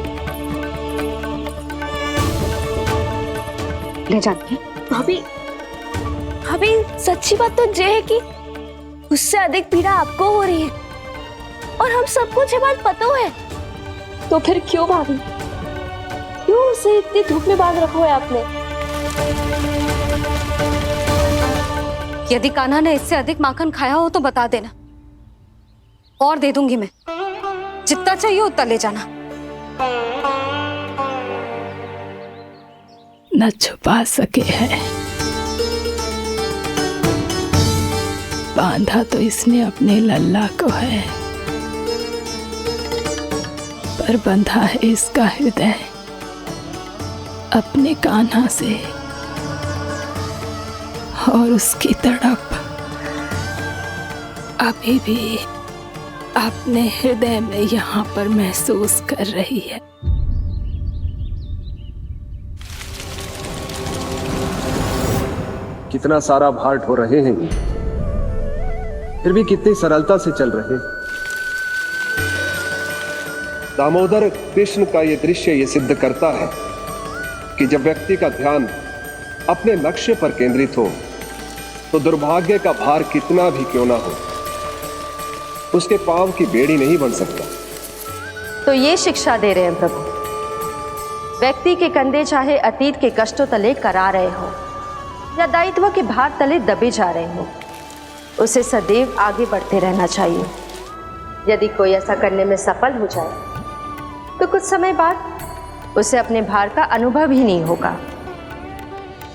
ले जाती भाभी, भाभी सच्ची बात तो ये है कि उससे अधिक पीड़ा आपको हो रही है और हम सबको ये बात पता है। तो फिर क्यों भाभी, क्यों उसे इतनी धूप में बांध रखा है आपने? यदि कान्हा ने इससे अधिक माखन खाया हो तो बता देना, और दे दूंगी मैं। जितना चाहिए उतना ले जाना। न छुपा सके है, बांधा तो इसने अपने लल्ला को है, पर बंधा है इसका हृदय अपने कान्हा से, और उसकी तड़प अभी भी अपने हृदय में यहाँ पर महसूस कर रही है। कितना सारा भार ढो रहे हैं, फिर भी कितनी सरलता से चल रहे हैं। दामोदर कृष्ण का यह दृश्य ये सिद्ध करता है कि जब व्यक्ति का ध्यान अपने लक्ष्य पर केंद्रित हो तो दुर्भाग्य का भार कितना भी क्यों ना हो, उसके पांव की बेड़ी नहीं बन सकता। तो ये शिक्षा दे रहे हैं प्रभु, व्यक्ति के कंधे चाहे अतीत के कष्टों तले करा रहे हो या दायित्व के भार तले दबे जा रहे हो, उसे सदैव आगे बढ़ते रहना चाहिए। यदि कोई ऐसा करने में सफल हो जाए तो कुछ समय बाद उसे अपने भार का अनुभव ही नहीं होगा।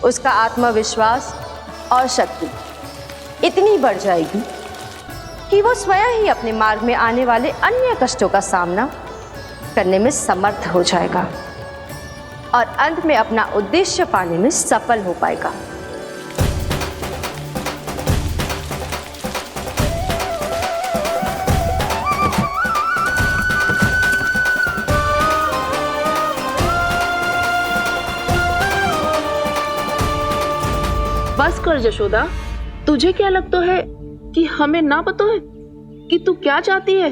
उसका आत्मविश्वास और शक्ति इतनी बढ़ जाएगी कि वो स्वयं ही अपने मार्ग में आने वाले अन्य कष्टों का सामना करने में समर्थ हो जाएगा और अंत में अपना उद्देश्य पाने में सफल हो पाएगा। बस कर यशोदा, तुझे क्या लगता है कि हमें ना पता है कि तू क्या चाहती है?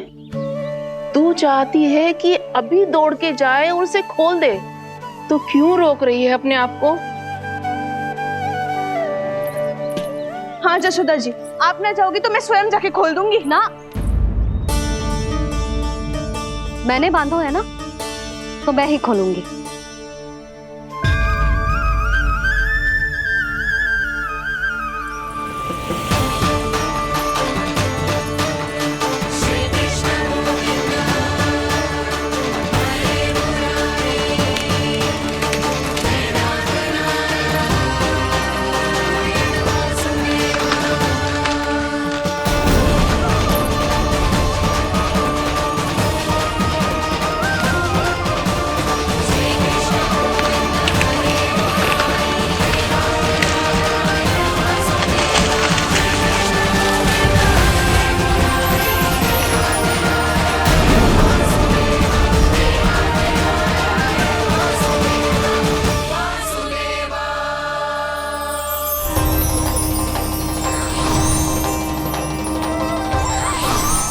तू चाहती है कि अभी दौड़ के जाए और उसे खोल दे, तो क्यों रोक रही है अपने आप को? हाँ यशोदा जी, आप ना जाओगी तो मैं स्वयं जाके खोल दूंगी। ना, मैंने बांधो है ना, तो मैं ही खोलूंगी।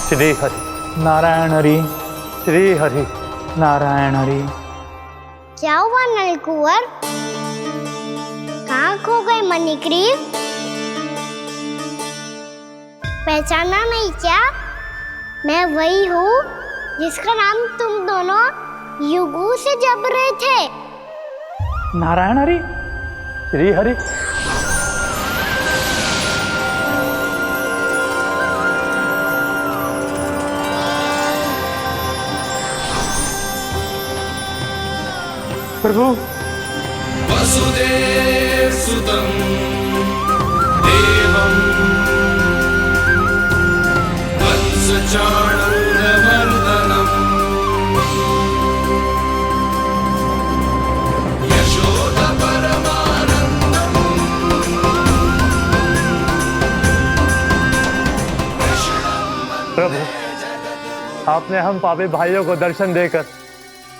श्री हरि नारायण हरि, श्री हरि नारायण हरि। क्या हुआ नलकुंवर? कहाँ खो गए मणिग्रीव? पहचाना नहीं क्या? मैं वही हूँ जिसका नाम तुम दोनों युगों से जप रहे थे। नारायण हरि, श्री हरि। प्रभु, वसुदेव सुतं देवं वत्सचाणूरमर्दनम् यशोदा परमानन्दम् प्रभु, आपने हम पापी भाइयों को दर्शन देकर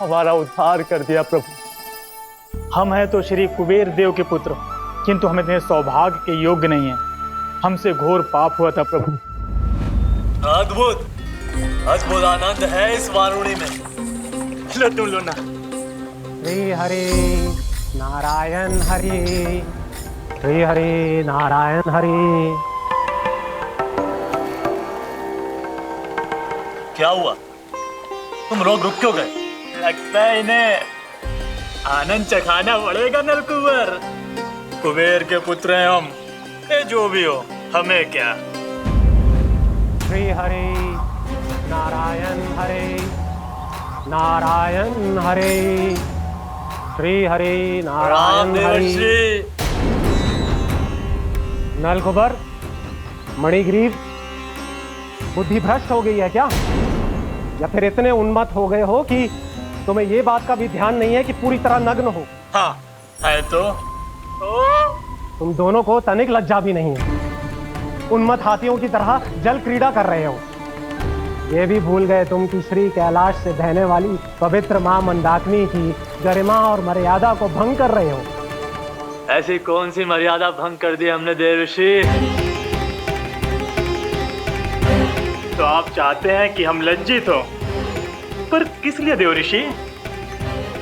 हमारा उद्धार कर दिया। प्रभु, हम हैं तो श्री कुबेर देव के पुत्र, किंतु हम इतने सौभाग्य के योग्य नहीं हैं। हमसे घोर पाप हुआ था प्रभु। अद्भुत अद्भुत आनंद है इस वारुणी में। लो तुम लो ना। श्री हरि नारायण हरि, श्री हरि नारायण हरि। क्या हुआ? तुम लोग रुक क्यों गए? लगता है इन्हें आनंद चखाना पड़ेगा नलकुबर। कुबेर के पुत्र हैं हम, ये जो भी हो हमें क्या। श्री हरि नारायण हरि, नारायण हरि, श्री हरि नारायण हरि। नलकुबर, मणिग्रीव, बुद्धि भ्रष्ट हो गई है क्या? या फिर इतने उन्मत्त हो गए हो कि तुम्हें ये बात का भी ध्यान नहीं है कि पूरी तरह नग्न हो? हाँ है तो। तुम दोनों को तनिक लज्जा भी नहीं है। उन्मत्त हाथियों की तरह जल क्रीड़ा कर रहे हो। ये भी भूल गए तुम कि श्री कैलाश से बहने वाली पवित्र मां मंदाकिनी की गरिमा और मर्यादा को भंग कर रहे हो। ऐसी कौन सी मर्यादा भंग कर दी हमने देवर्षि? तो आप चाहते हैं कि हम लज्जित हो, पर किस लिए देवर्षि?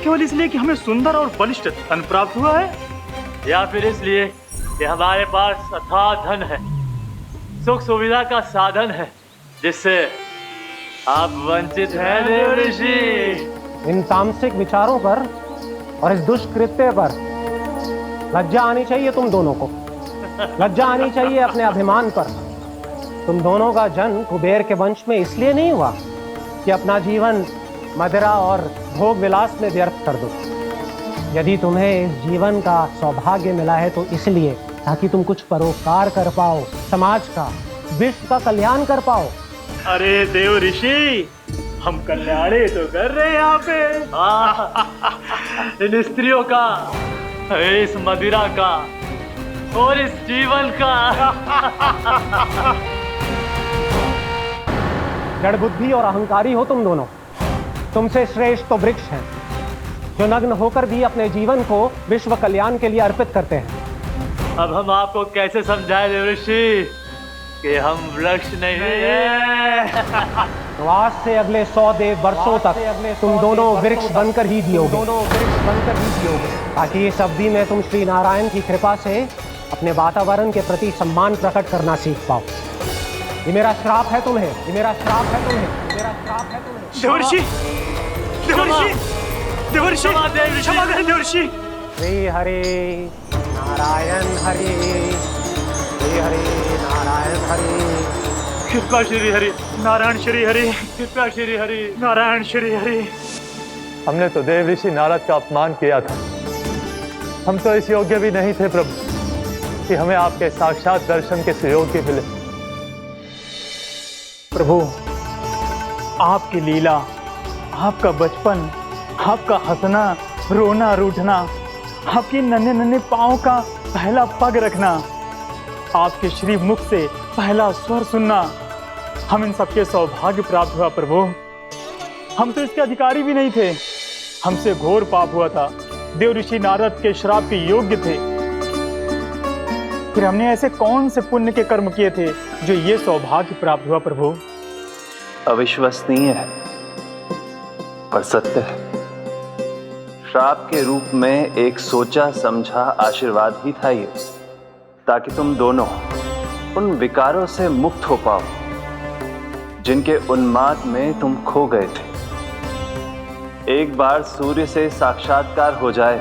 केवल इसलिए कि हमें सुंदर और बलिष्ठ धन प्राप्त हुआ है, या फिर इसलिए कि हमारे पास अथाह धन है, सुख सुविधा का साधन है, जिससे आप वंचित हैं देवर्षि? इन तामसिक विचारों पर और इस दुष्कृत्य पर लज्जा आनी चाहिए तुम दोनों को। लज्जा आनी चाहिए अपने अभिमान पर। तुम दोनों का जन्म कुबेर के वंश में इसलिए नहीं हुआ कि अपना जीवन मदिरा और भोग विलास में व्यर्थ कर दो। यदि तुम्हें इस जीवन का सौभाग्य मिला है तो इसलिए ताकि तुम कुछ परोपकार कर पाओ, समाज का, विश्व का कल्याण कर पाओ। अरे देव ऋषि, हम कल्याणी तो कर रहे हैं यहाँ पे। इन स्त्रियों का, इस मदिरा का और इस जीवन का। जड़ बुद्धि और अहंकारी हो तुम दोनों। तुमसे श्रेष्ठ तो वृक्ष हैं, जो नग्न होकर भी अपने जीवन को विश्व कल्याण के लिए अर्पित करते हैं। अब हम आपको कैसे समझाएं देवर्षि कि हम वृक्ष नहीं हैं? तो आज से अगले 100 देव वर्षों तक तुम दोनों वृक्ष बनकर ही जियोगे, ताकि इस अवधि में तुम श्री नारायण की कृपा से अपने वातावरण के प्रति सम्मान प्रकट करना सीख पाओ। ये मेरा श्राप है तुम्हें, ये मेरा श्राप है तुम्हें, मेरा श्राप है तुम्हें। देवर्षि, देवर्षि, देवर्षि, क्षमा करें देवर्षि। श्री हरि नारायण हरि, श्री हरि नारायण हरि। कृपा श्री हरि नारायण श्री हरि, कृपा श्री हरि नारायण श्री हरि। हमने तो देव ऋषि नारद का अपमान किया था। हम तो इस योग्य भी नहीं थे प्रभु कि हमें आपके साक्षात दर्शन के सुयोग्य मिले। प्रभु, आपकी लीला, आपका बचपन, आपका हंसना, रोना, रूठना, आपकी नन्हे नन्हे पाँव का पहला पग रखना, आपके श्री मुख से पहला स्वर सुनना, हम इन सबके सौभाग्य प्राप्त हुआ प्रभु। हम तो इसके अधिकारी भी नहीं थे। हमसे घोर पाप हुआ था, देव ऋषि नारद के श्राप के योग्य थे। फिर हमने ऐसे कौन से पुण्य के कर्म किए थे जो ये सौभाग्य प्राप्त हुआ प्रभु? अविश्वसनीय है पर सत्य है। श्राप के रूप में एक सोचा समझा आशीर्वाद ही था ये, ताकि तुम दोनों उन विकारों से मुक्त हो पाओ जिनके उन्माद में तुम खो गए थे। एक बार सूर्य से साक्षात्कार हो जाए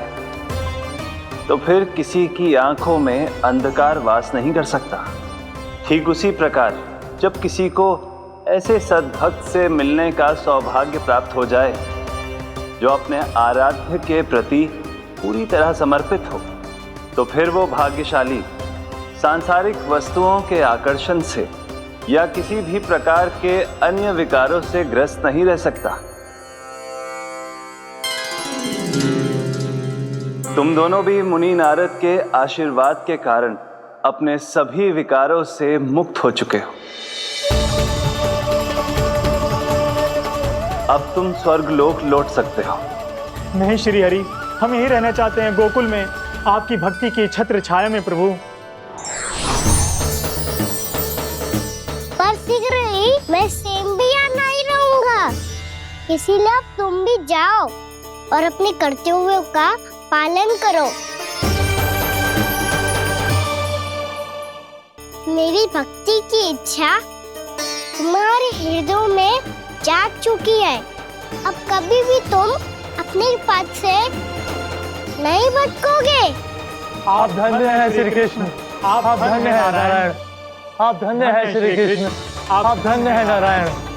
तो फिर किसी की आंखों में अंधकार वास नहीं कर सकता। ठीक उसी प्रकार जब किसी को ऐसे सद्भक्त से मिलने का सौभाग्य प्राप्त हो जाए जो अपने आराध्य के प्रति पूरी तरह समर्पित हो, तो फिर वो भाग्यशाली सांसारिक वस्तुओं के आकर्षण से या किसी भी प्रकार के अन्य विकारों से ग्रस्त नहीं रह सकता। तुम दोनों भी मुनि नारद के आशीर्वाद के कारण अपने सभी विकारों से मुक्त हो चुके हो। अब तुम स्वर्गलोक लौट सकते हो। नहीं श्री हरि, हम यही रहना चाहते हैं गोकुल में, आपकी भक्ति की छत्र छाया में प्रभु। पर शीघ्र ही मैं इसीलिए अब तुम भी जाओ और अपने कर्तव्यों का पालन करो। मेरी भक्ति की इच्छा तुम्हारे हृदयों में जाग चुकी है। अब कभी भी तुम अपने पथ से नहीं भटकोगे। आप धन्य हैं श्री कृष्ण, आप धन्य हैं नारायण, आप धन्य हैं श्री कृष्ण, आप धन्य हैं नारायण।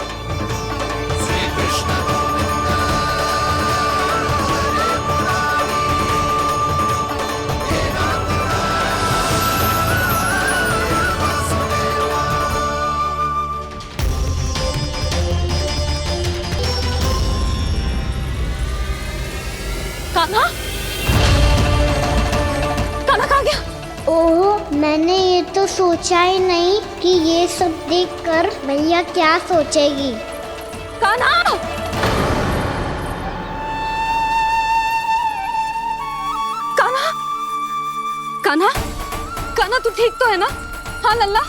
कान्हा, कान्हा कहाँ गया? ओह, मैंने ये तो सोचा ही नहीं कि ये सब देखकर मैया क्या सोचेगी। कान्हा! कान्हा! कान्हा! कान्हा तू ठीक तो है ना? हाँ लल्ला,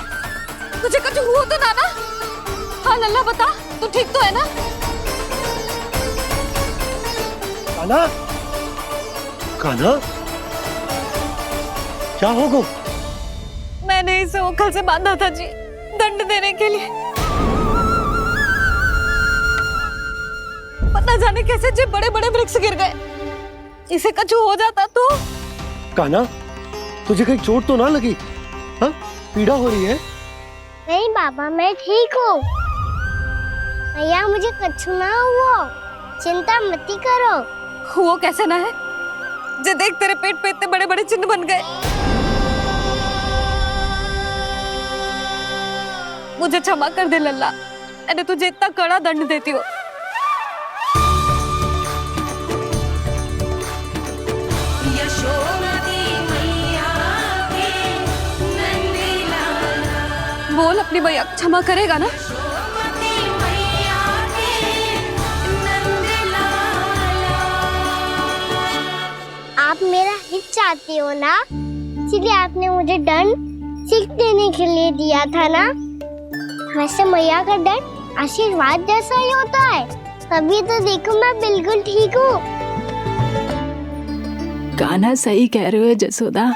तुझे कुछ हुआ तो ना ना? हाँ लल्ला बता, तू ठीक तो है ना? कान्हा, कान्हा, क्या होगा? मैंने इसे ओखल से बांधा था जी, दंड देने के लिए। पता जाने कैसे जी बड़े बड़े वृक्ष गिर गए। इसे कुछ हो जाता तो? कान्हा, तुझे कहीं चोट तो ना लगी? हाँ, पीड़ा हो रही है? नहीं बाबा, मैं ठीक हूँ। मैया मुझे कुछ ना हुआ, चिंता मत करो। वो कैसे ना है? जे देख तेरे पेट पे इतने बड़े बड़े चिन्ह बन गए। मुझे क्षमा कर दे लल्ला, मैंने तुझे इतना कड़ा दंड देती हो। बोल अपनी मैया क्षमा करेगा ना? आप मेरा हित चाहते हो ना, इसलिए आपने मुझे दंड सीख देने के लिए दिया था ना। वैसे मैया का दंड आशीर्वाद जैसा ही होता है। तभी तो देखो मैं बिल्कुल ठीक हूँ। कान्हा सही कह रहे हो जसोदा,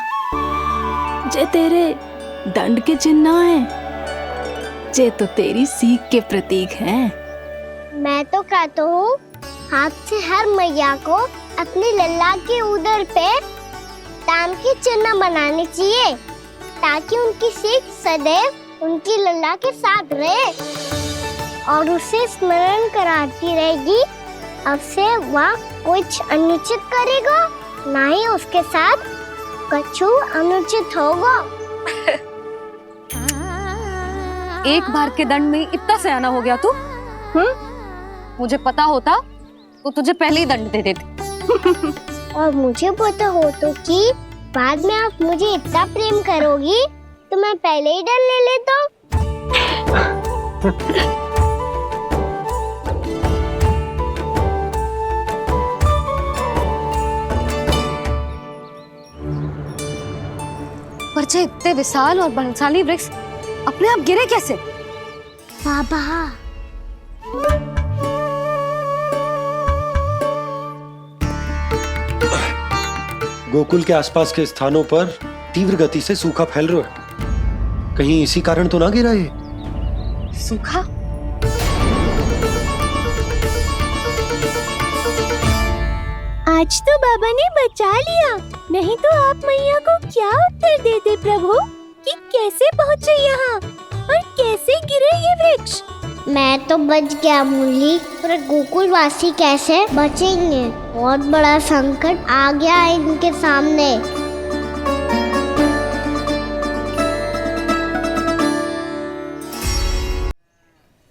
जे तेरे दंड के चिन्ह है, जे तो तेरी सीख के प्रतीक हैं। मैं तो कहता हूँ हाथ से हर मैया को अपनी लल्ला के उदर पे ताम के चिन्ह बनाने चाहिए, ताकि उनकी सीख सदैव उनकी लल्ला के साथ रहे और उसे स्मरण कराती रहेगी। अब से वह कुछ अनुचित करेगा, ना ही उसके साथ कुछ अनुचित होगा। एक बार के दंड में इतना सयाना हो गया तू? मुझे पता होता तो तुझे पहले ही दंड दे देती। और मुझे पता हो तो कि बाद में आप मुझे इतना प्रेम करोगी तो मैं पहले ही डर ले लेता। पर जे इतने विशाल और बलशाली वृक्ष अपने आप गिरे कैसे? बाबा, गोकुल के आसपास के स्थानों पर तीव्र गति से सूखा फैल रहा है। कहीं इसी कारण तो ना गिरा ये? सूखा? आज तो बाबा ने बचा लिया, नहीं तो आप मैया को क्या उत्तर देते प्रभु कि कैसे पहुँचे यहाँ और कैसे गिरे ये वृक्ष। मैं तो बच गया मुरली, पर गोकुलवासी कैसे बचेंगे? बहुत बड़ा संकट आ गया है इनके सामने।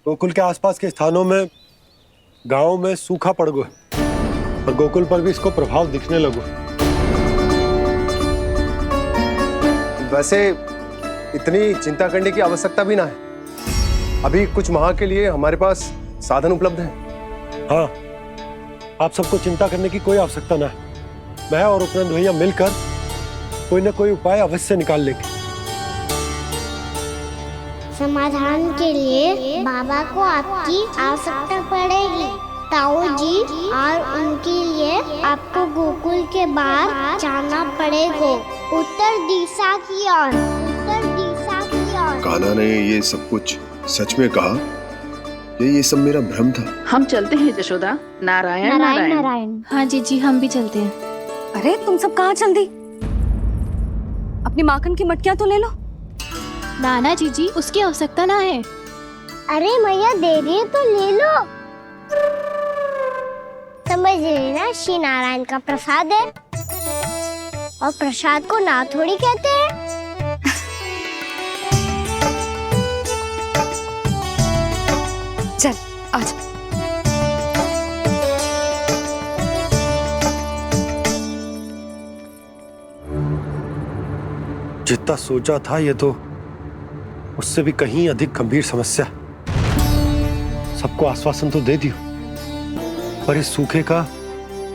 गोकुल के आसपास के स्थानों में, गांवों में सूखा पड़ गया और गोकुल पर भी इसको प्रभाव दिखने लगा। वैसे इतनी चिंता करने की आवश्यकता भी ना है। अभी कुछ माह के लिए हमारे पास साधन उपलब्ध हैं। हाँ, आप सबको चिंता करने की कोई आवश्यकता ना है। मैं और उपनंद भैया मिलकर कोई ना कोई उपाय अवश्य निकाल लेंगे। समाधान के लिए बाबा को आपकी आवश्यकता पड़ेगी। ताऊ जी और उनके लिए आपको गोकुल के बाहर जाना पड़ेगा, उत्तर दिशा की ओर, उत्तर दिशा की ओर। कान्हा ने ये सब कुछ सच में कहा? ये सब मेरा भ्रम था? हम चलते हैं जशोदा। नारायण नारायण नारायण। हाँ जी हम भी चलते हैं। अरे तुम सब कहाँ चल दी? अपनी माखन की मटकियां तो ले लो। नाना जी उसकी आवश्यकता ना है। अरे मैया दे रही है तो ले लो। समझ लेना श्री नारायण का प्रसाद है, और प्रसाद को ना थोड़ी कहते हैं। चल आज जितना सोचा था ये तो उससे भी कहीं अधिक गंभीर समस्या। सबको आश्वासन तो दे दियो, पर इस सूखे का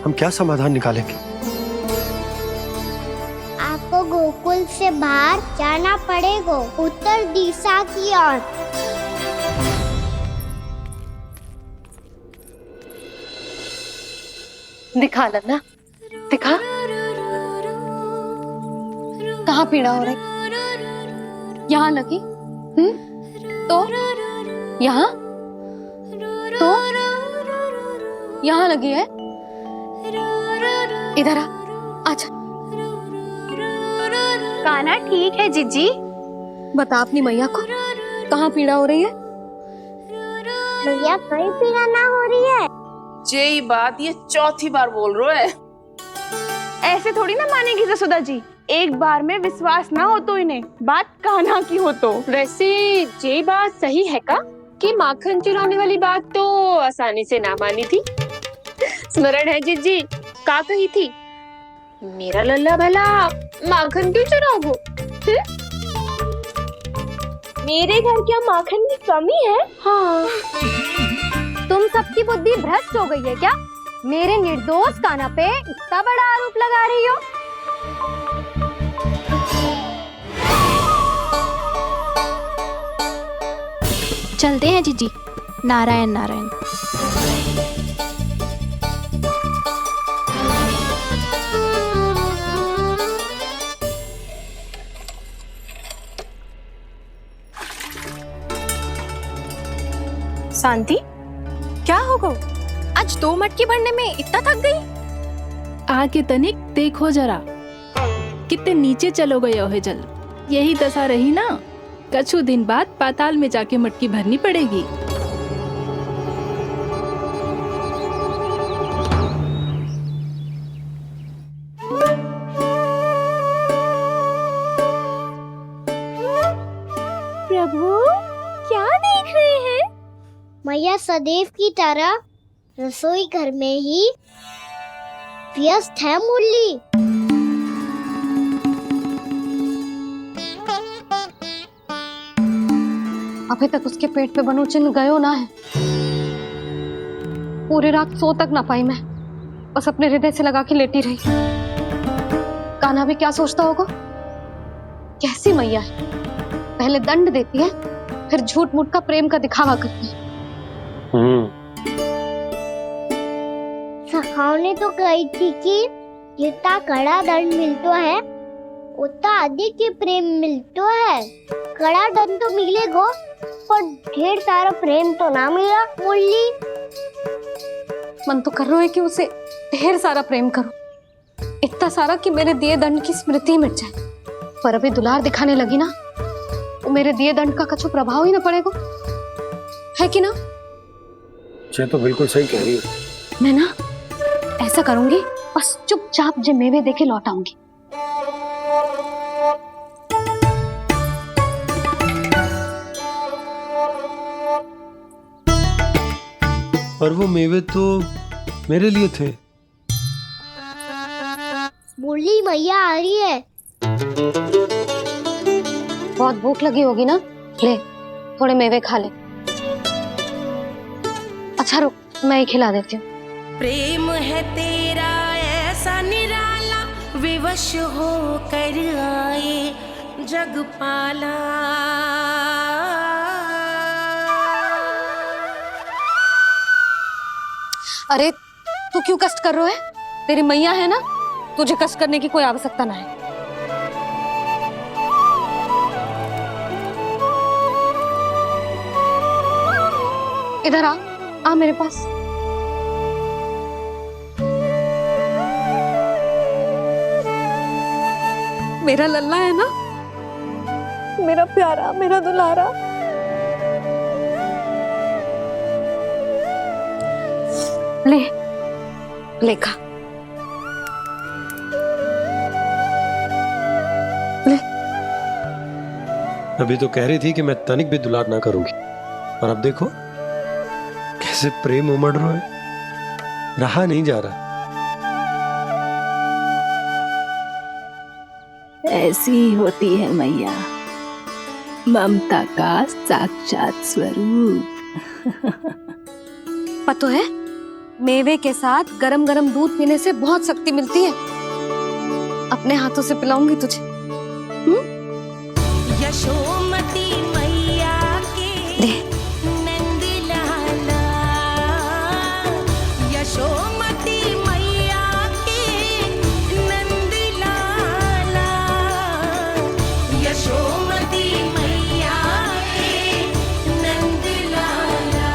हम क्या समाधान निकालेंगे? आपको गोकुल से बाहर जाना पड़ेगा, उत्तर दिशा की ओर। दिखा लल्ला, दिखा कहाँ पीड़ा हो रही? यहाँ लगी? तो यहाँ तो यहाँ लगी है? इधर आ, आजा। कान्हा ठीक है जीजी। बता अपनी मैया को कहाँ पीड़ा हो रही है? मैया कहीं पीड़ा ना हो रही है। यही बात ये चौथी बार बोल रहे है। ऐसे थोड़ी ना मानेगी जसोदा जी, एक बार में विश्वास ना हो तो इन्हें बात कान्हा की हो तो। वैसे ये बात सही है का कि माखन चुराने वाली बात तो आसानी से ना मानी थी। स्मरण है जीजी का कही थी, मेरा लल्ला भला माखन क्यों चुराओगे? मेरे घर क्या माखन की कमी है? हाँ। तुम सबकी बुद्धि भ्रष्ट हो गई है क्या? मेरे निर्दोष कान्हा पे इतना बड़ा आरोप लगा रही हो? चलते हैं जीजी। नारायण नारायण। शांति, क्या हो गो? आज 2 मटकी भरने में इतना थक गई? आके तनिक देखो जरा, कितने नीचे चलो गए हो जल। यही दशा रही ना, कछु दिन बाद पाताल में जाके मटकी भरनी पड़ेगी। प्रभु क्या देख रहे हैं? मैया सदैव की तरह रसोई घर में ही व्यस्त है मुरली। अभी तक उसके पेट पे बनो चिन्ह गयो ना है। पूरी रात सो तक ना पाई मैं, बस अपने हृदय से लगा के लेटी रही। कान्हा भी क्या सोचता होगा? कैसी मैया है, पहले दंड देती है फिर झूठ मूठ का प्रेम का दिखावा करती है। सखाओ ने तो कही थी कि जितना कड़ा दंड मिलता है उतना अधिक ही प्रेम मिलता है। कड़ा दंड तो मिलेगा पर ढेर सारा प्रेम तो ना मिला मुरली। मन तो कर रहा है कि उसे ढेर सारा प्रेम करो, इतना सारा कि मेरे दिए दंड की स्मृति मिट जाए। पर अभी दुलार दिखाने लगी ना, वो मेरे दिए दंड का कछु प्रभाव ही ना पड़ेगा, है कि ना? ये तो बिल्कुल सही कह रही है। मैं ना ऐसा करूंगी, बस चुपचाप जे मेवे देके लौट आऊंगी। पर वो मेवे तो मेरे लिए थे। मुरली मैया आ रही है। बहुत भूख लगी होगी ना, ले थोड़े मेवे खा ले। अच्छा रुक, मैं ही खिला देती हूँ। प्रेम है तेरा ऐसा निराला, विवश हो कर आए जग पाला। अरे तू क्यों कष्ट कर रहा है? तेरी मैया है ना, तुझे कष्ट करने की कोई आवश्यकता ना है। इधर आ मेरे पास। मेरा लल्ला है ना, मेरा प्यारा, मेरा दुलारा। ले खा। ले। अभी तो कह रही थी कि मैं तनिक भी दुलार ना करूंगी, और अब देखो कैसे प्रेम उमड़ रहा है, रहा नहीं जा रहा। ऐसी ही होती है मैया, ममता का साक्षात स्वरूप। पता है, मेवे के साथ गरम गरम दूध पीने से बहुत शक्ति मिलती है। अपने हाथों से पिलाऊंगी तुझे। यशोमती मैया के नंद लाला, यशोमती मैया के नंद लाला, यशोमती मैया के नंद लाला।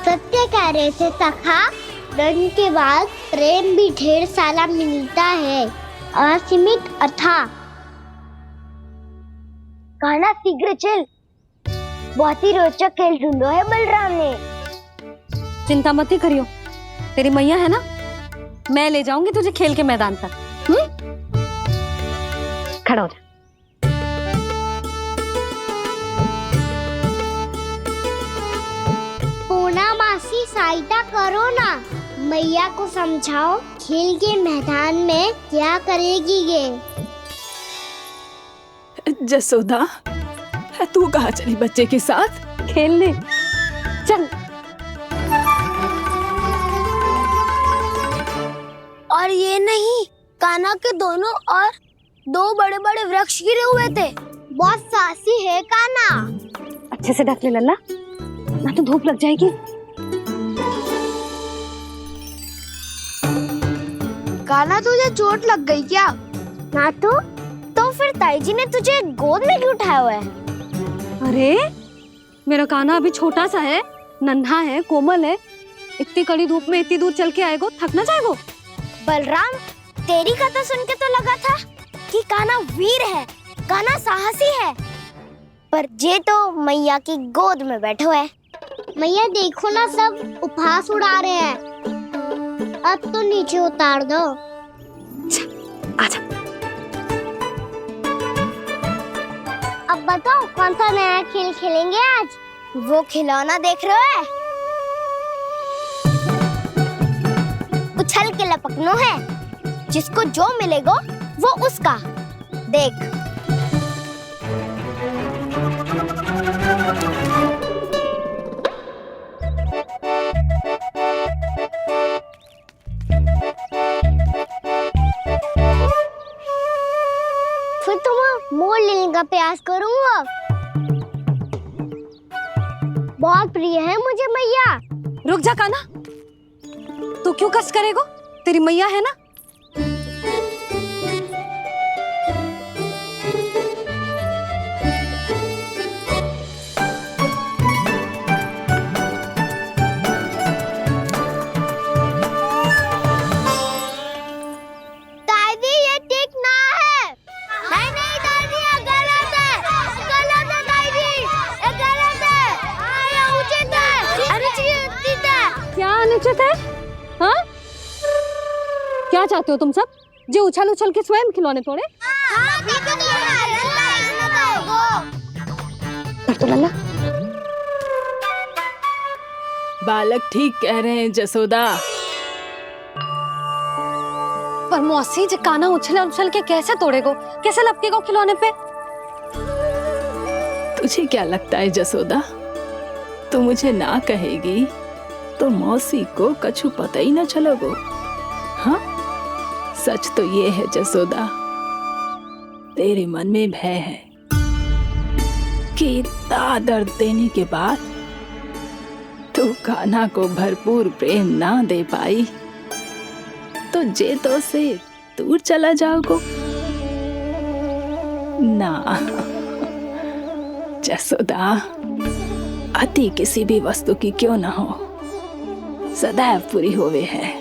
सत्य कह रहे थे सखा, धन के बाद प्रेम भी ढेर सारा मिलता है, असीमित अथाह। गाना शीघ्र चल, बहुत ही रोचक खेल ढूंढो है बलराम ने। चिंता मत ही करियो, तेरी मैया है ना, मैं ले जाऊंगी तुझे खेल के मैदान पर। खड़ा हो जा। पूना मासी सहायता करो ना, मैया को समझाओ खेल के मैदान में क्या करेगी ये। जसोदा, तू कहाँ चली बच्चे के साथ? खेलने चल। और ये नहीं, कान्हा के दोनों और दो बड़े बड़े वृक्ष गिरे हुए थे। बहुत साहसी है कान्हा। अच्छे से ढक ले लल्ला, ना तो धूप लग जाएगी। कान्हा तुझे चोट लग गई क्या? ना तो फिर ताई जी ने तुझे गोद में क्यों उठाया हुआ है? अरे मेरा कान्हा अभी छोटा सा है, नन्हा है, कोमल है। इतनी कड़ी धूप में इतनी दूर चल के आएगो, थक ना जाएगो। बलराम, तेरी कथा सुन के तो लगा था कि कान्हा वीर है, कान्हा साहसी है, पर ये तो मैया की गोद में बैठे हुए। मैया देखो ना, सब उपहास उड़ा रहे हैं। अब तो नीचे उतार दो। आजा। अब बताओ कौन सा नया खेल खेलेंगे आज? वो खिलौना देख रहे हो? उछल के लपकनो है, जिसको जो मिलेगा वो उसका। देख। फिर तुम मोड़ लेने का प्रयास करूंगा। बहुत प्रिय है मुझे मैया। रुक जा कान्हा, तू क्यों कष्ट करेगो? तेरी मैया है ना। दादी ये ठीक ना है। नहीं नहीं दादी, ये गलत है, गलत है दादी, ये गलत है, ये उचित है, अनुचित है। क्या अनुचित है? हाँ? क्या चाहते हो तुम सब? जो उछल उछल के स्वयं खिलौने तोड़े? तो लल्ला, बालक ठीक कह रहे हैं जसोदा। पर मौसी, जो कान्हा उछल उछल के कैसे तोड़ेगो, कैसे लपकेगो खिलौने पे? तुझे क्या लगता है जसोदा, तू मुझे ना कहेगी तो मौसी को कछु पता ही न चलोगो। हाँ, सच तो ये है जसोदा, तेरे मन में भय है कि इतना दर्द देने के बाद तू कान्हा को भरपूर प्रेम ना दे पाई तो जे तो से दूर चला जाओगो ना। जसोदा, अति किसी भी वस्तु की क्यों ना हो, सदैव पूरी होवे है।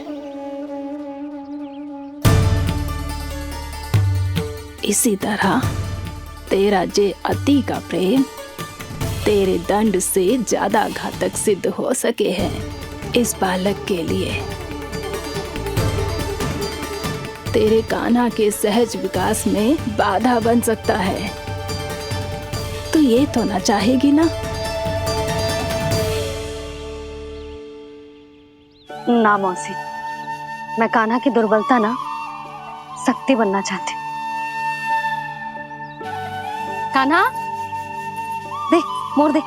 इसी तरह तेरा जे अति का प्रेम तेरे दंड से ज्यादा घातक सिद्ध हो सके हैं इस बालक के लिए। तेरे कान्हा के सहज विकास में बाधा बन सकता है। तो ये तो ना चाहेगी ना? ना मौसी, मैं कान्हा की दुर्बलता ना शक्ति बनना चाहती। कान्हा, दे मोड़ दे।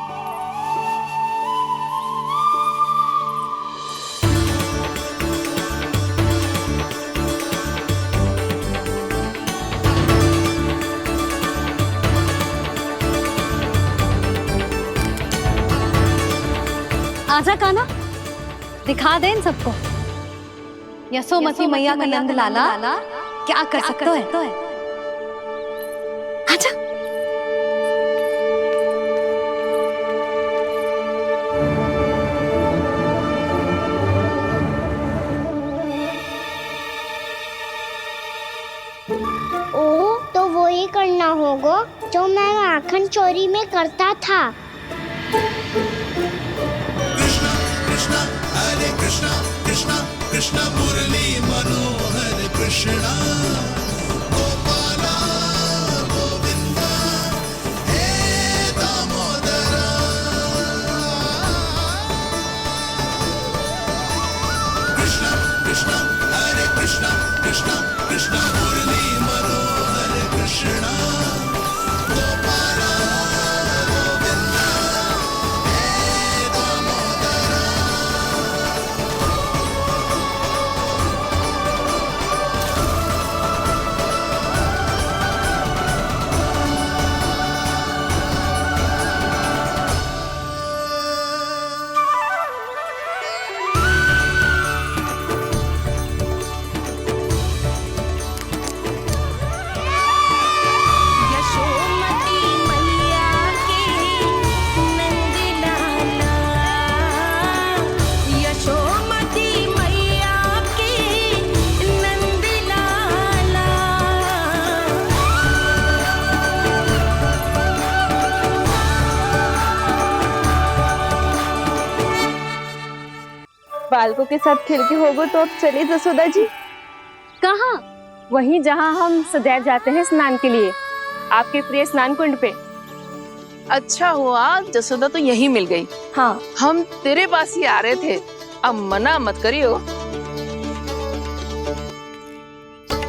आजा कान्हा, दिखा दे इन सबको यशोमती मैया का नंद लाला क्या कर सकता है। आजा। ओ, तो वो ही करना होगा जो मैं माखन चोरी में करता था। हरे कृष्णा कृष्णा कृष्णा मुरली मनोहर कृष्णा गोपाला गोविंदा हे दामोदरा। कृष्णा कृष्णा हरे कृष्णा कृष्णा कृष्णा मुरली मनोहर कृष्णा गोपाला गोविंदा हे दामोदरा। यशोमती मैया के नंद लाला, यशोमती मैया के नंद लाला। बालकों के साथ खेल के होगो तो अब चलिए जसोदा जी। कहाँ? वहीं जहाँ हम सदैव जाते हैं स्नान के लिए, आपके प्रिय स्नान कुंड पे। अच्छा हुआ जसोदा तो यही मिल गई। हाँ, हम तेरे पास ही आ रहे थे, अब मना मत करियो।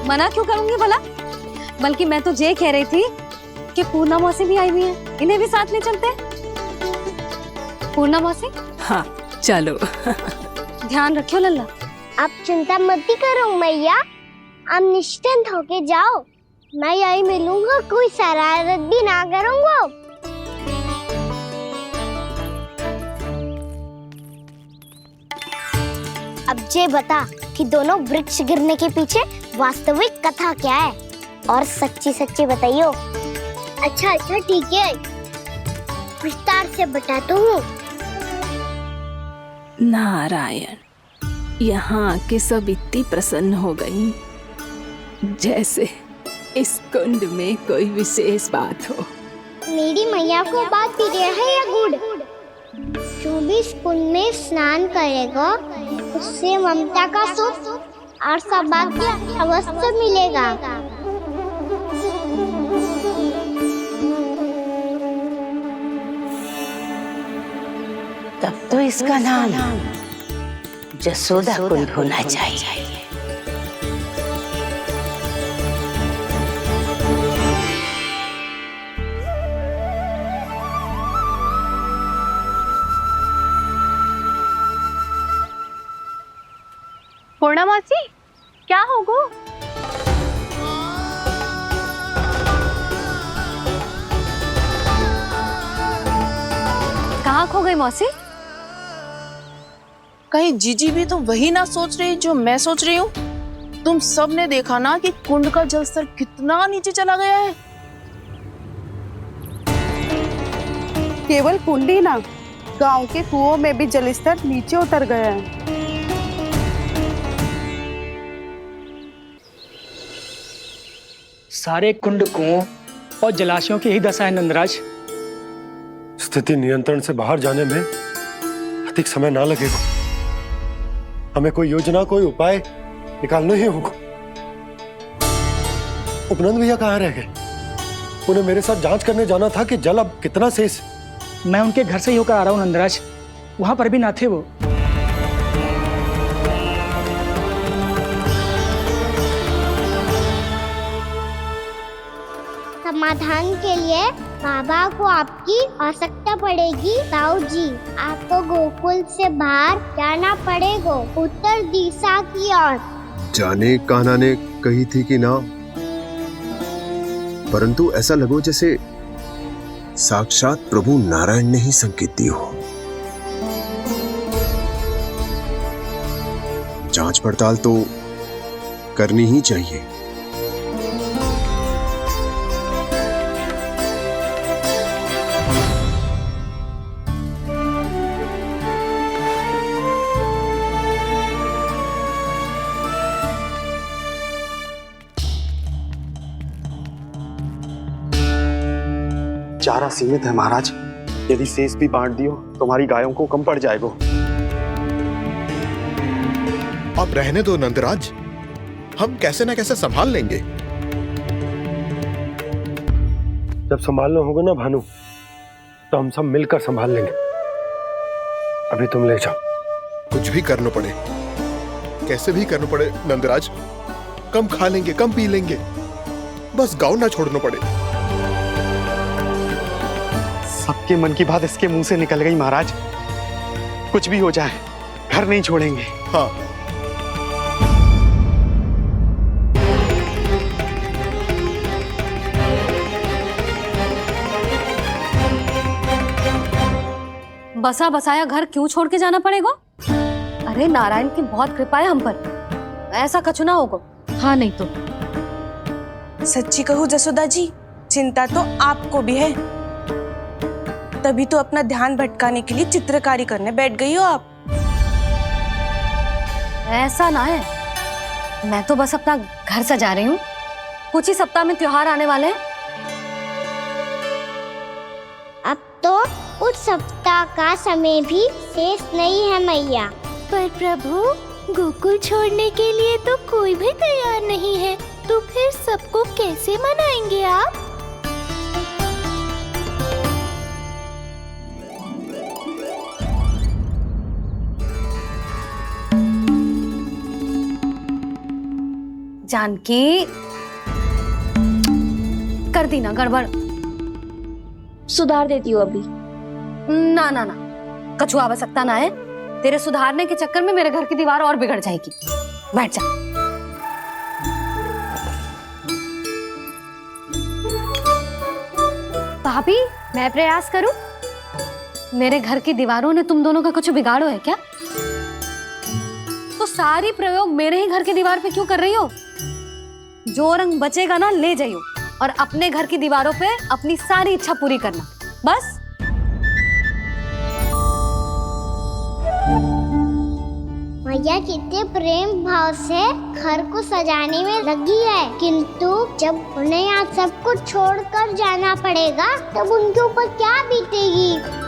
मना क्यों करूंगी भला? बल्कि मैं तो ये कह रही थी कि पूर्णा मौसी भी आई हुई है, इन्हें भी साथ ले चलते हैं। पूर्णा मौसी, हाँ चलो। ध्यान रखियो लल्ला। आप चिंता मत करो मैया, आप निश्चिंत होके जाओ, मैं यही मिलूंगा, कोई शरारत भी ना करूंगा। अब ये बता कि दोनों वृक्ष गिरने के पीछे वास्तविक कथा क्या है, और सच्ची सच्ची बताइयो। अच्छा अच्छा ठीक है, विस्तार से बताता हूँ। नारायण, यहाँ के सब इतनी प्रसन्न हो गई जैसे इस कुंड में कोई विशेष बात हो। मेरी मैया को बात प्रिय है या गुड़? जो भी इस कुंड में स्नान करेगा उससे ममता का सुख और सौभाग्य अवश्य मिलेगा। तब तो इसका नाम जसोदा कुंड होना चाहिए। पूर्णा मौसी, क्या होगो? कहाँ खो गई मौसी? कहीं जीजी भी तो वही ना सोच रही जो मैं सोच रही हूँ। तुम सब ने देखा ना कि कुंड का जलस्तर कितना नीचे चला गया है। केवल कुंड ही ना, गांव के कुओं में भी जलस्तर नीचे उतर गया है। सारे कुंड, कुओं और जलाशयों की ही दशा है नंदराज। स्थिति नियंत्रण से बाहर जाने में अधिक समय ना लगेगा। हमें कोई योजना, कोई उपाय निकालना ही होगा। उपनंद भैया कहाँ रह गए? उन्हें मेरे साथ जांच करने जाना था कि जल अब कितना शेष। मैं उनके घर से ही होकर आ रहा हूँ नंदराज, वहां पर भी ना थे वो। समाधान के लिए बाबा को आपकी आवश्यकता पड़ेगी। ताऊ जी, आपको गोकुल से बाहर जाना पड़ेगा, उत्तर दिशा की ओर। जाने कान्हा ने कही थी कि ना, परंतु ऐसा लगो जैसे साक्षात प्रभु नारायण ने ही संकेत दी हो। जांच पड़ताल तो करनी ही चाहिए। चारा सीमित है महाराज, यदि शेष भी बांट दियो तो हमारी गायों को कम पड़ जाएगा। अब रहने दो नंदराज, हम कैसे न कैसे संभाल लेंगे। जब संभालना होगा ना भानु, तो हम सब मिलकर संभाल लेंगे। अभी तुम ले जाओ। कुछ भी करना पड़े, कैसे भी करना पड़े नंदराज, कम खा लेंगे, कम पी लेंगे, बस गाँव ना छोड़ना पड़े। सबके मन की बात इसके मुंह से निकल गई महाराज। कुछ भी हो जाए, घर नहीं छोड़ेंगे। हाँ। बसा बसाया घर क्यों छोड़ के जाना पड़ेगा? अरे नारायण की बहुत कृपा है हम पर, ऐसा कछु ना होगा। हाँ नहीं तो सच्ची कहूँ जसोदा जी, चिंता तो आपको भी है, तभी तो अपना ध्यान भटकाने के लिए चित्रकारी करने बैठ गई हो आप। ऐसा ना है, मैं तो बस अपना घर सजा रही हूँ। कुछ ही सप्ताह में त्योहार आने वाले हैं। अब तो कुछ सप्ताह का समय भी शेष नहीं है मैया। पर प्रभु, गोकुल छोड़ने के लिए तो कोई भी तैयार नहीं है, तो फिर सबको कैसे मनाएंगे आप? जानकी, कर दी ना गड़बड़। सुधार देती हूँ अभी। ना ना ना, कछु आवश्यकता ना है। तेरे सुधारने के चक्कर में मेरे घर की दीवार और बिगड़ जाएगी। बैठ जा। भाभी, मैं प्रयास करूं? मेरे घर की दीवारों ने तुम दोनों का कुछ बिगाड़ो है क्या? तो सारी प्रयोग मेरे ही घर की दीवार पे क्यों कर रही हो? जो रंग बचेगा ना ले जाइयो, और अपने घर की दीवारों पे अपनी सारी इच्छा पूरी करना, बस। मैया कितने प्रेम भाव से घर को सजाने में लगी है, किंतु जब उन्हें यहाँ सब कुछ छोड़कर जाना पड़ेगा तब उनके ऊपर क्या बीतेगी।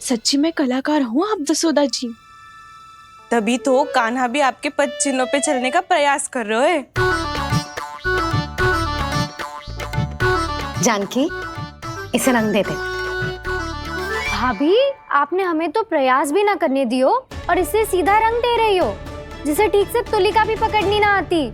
सच्ची में कलाकार हूँ आप जसोदा जी, तभी तो कान्हा भी आपके पद चिन्हों पे चलने का प्रयास कर रहे हैं। जानकी, इसे रंग दे दे। भाभी, आपने हमें तो प्रयास भी ना करने दियो और इसे सीधा रंग दे रही हो, जिसे ठीक से तुलिका भी पकड़नी ना आती।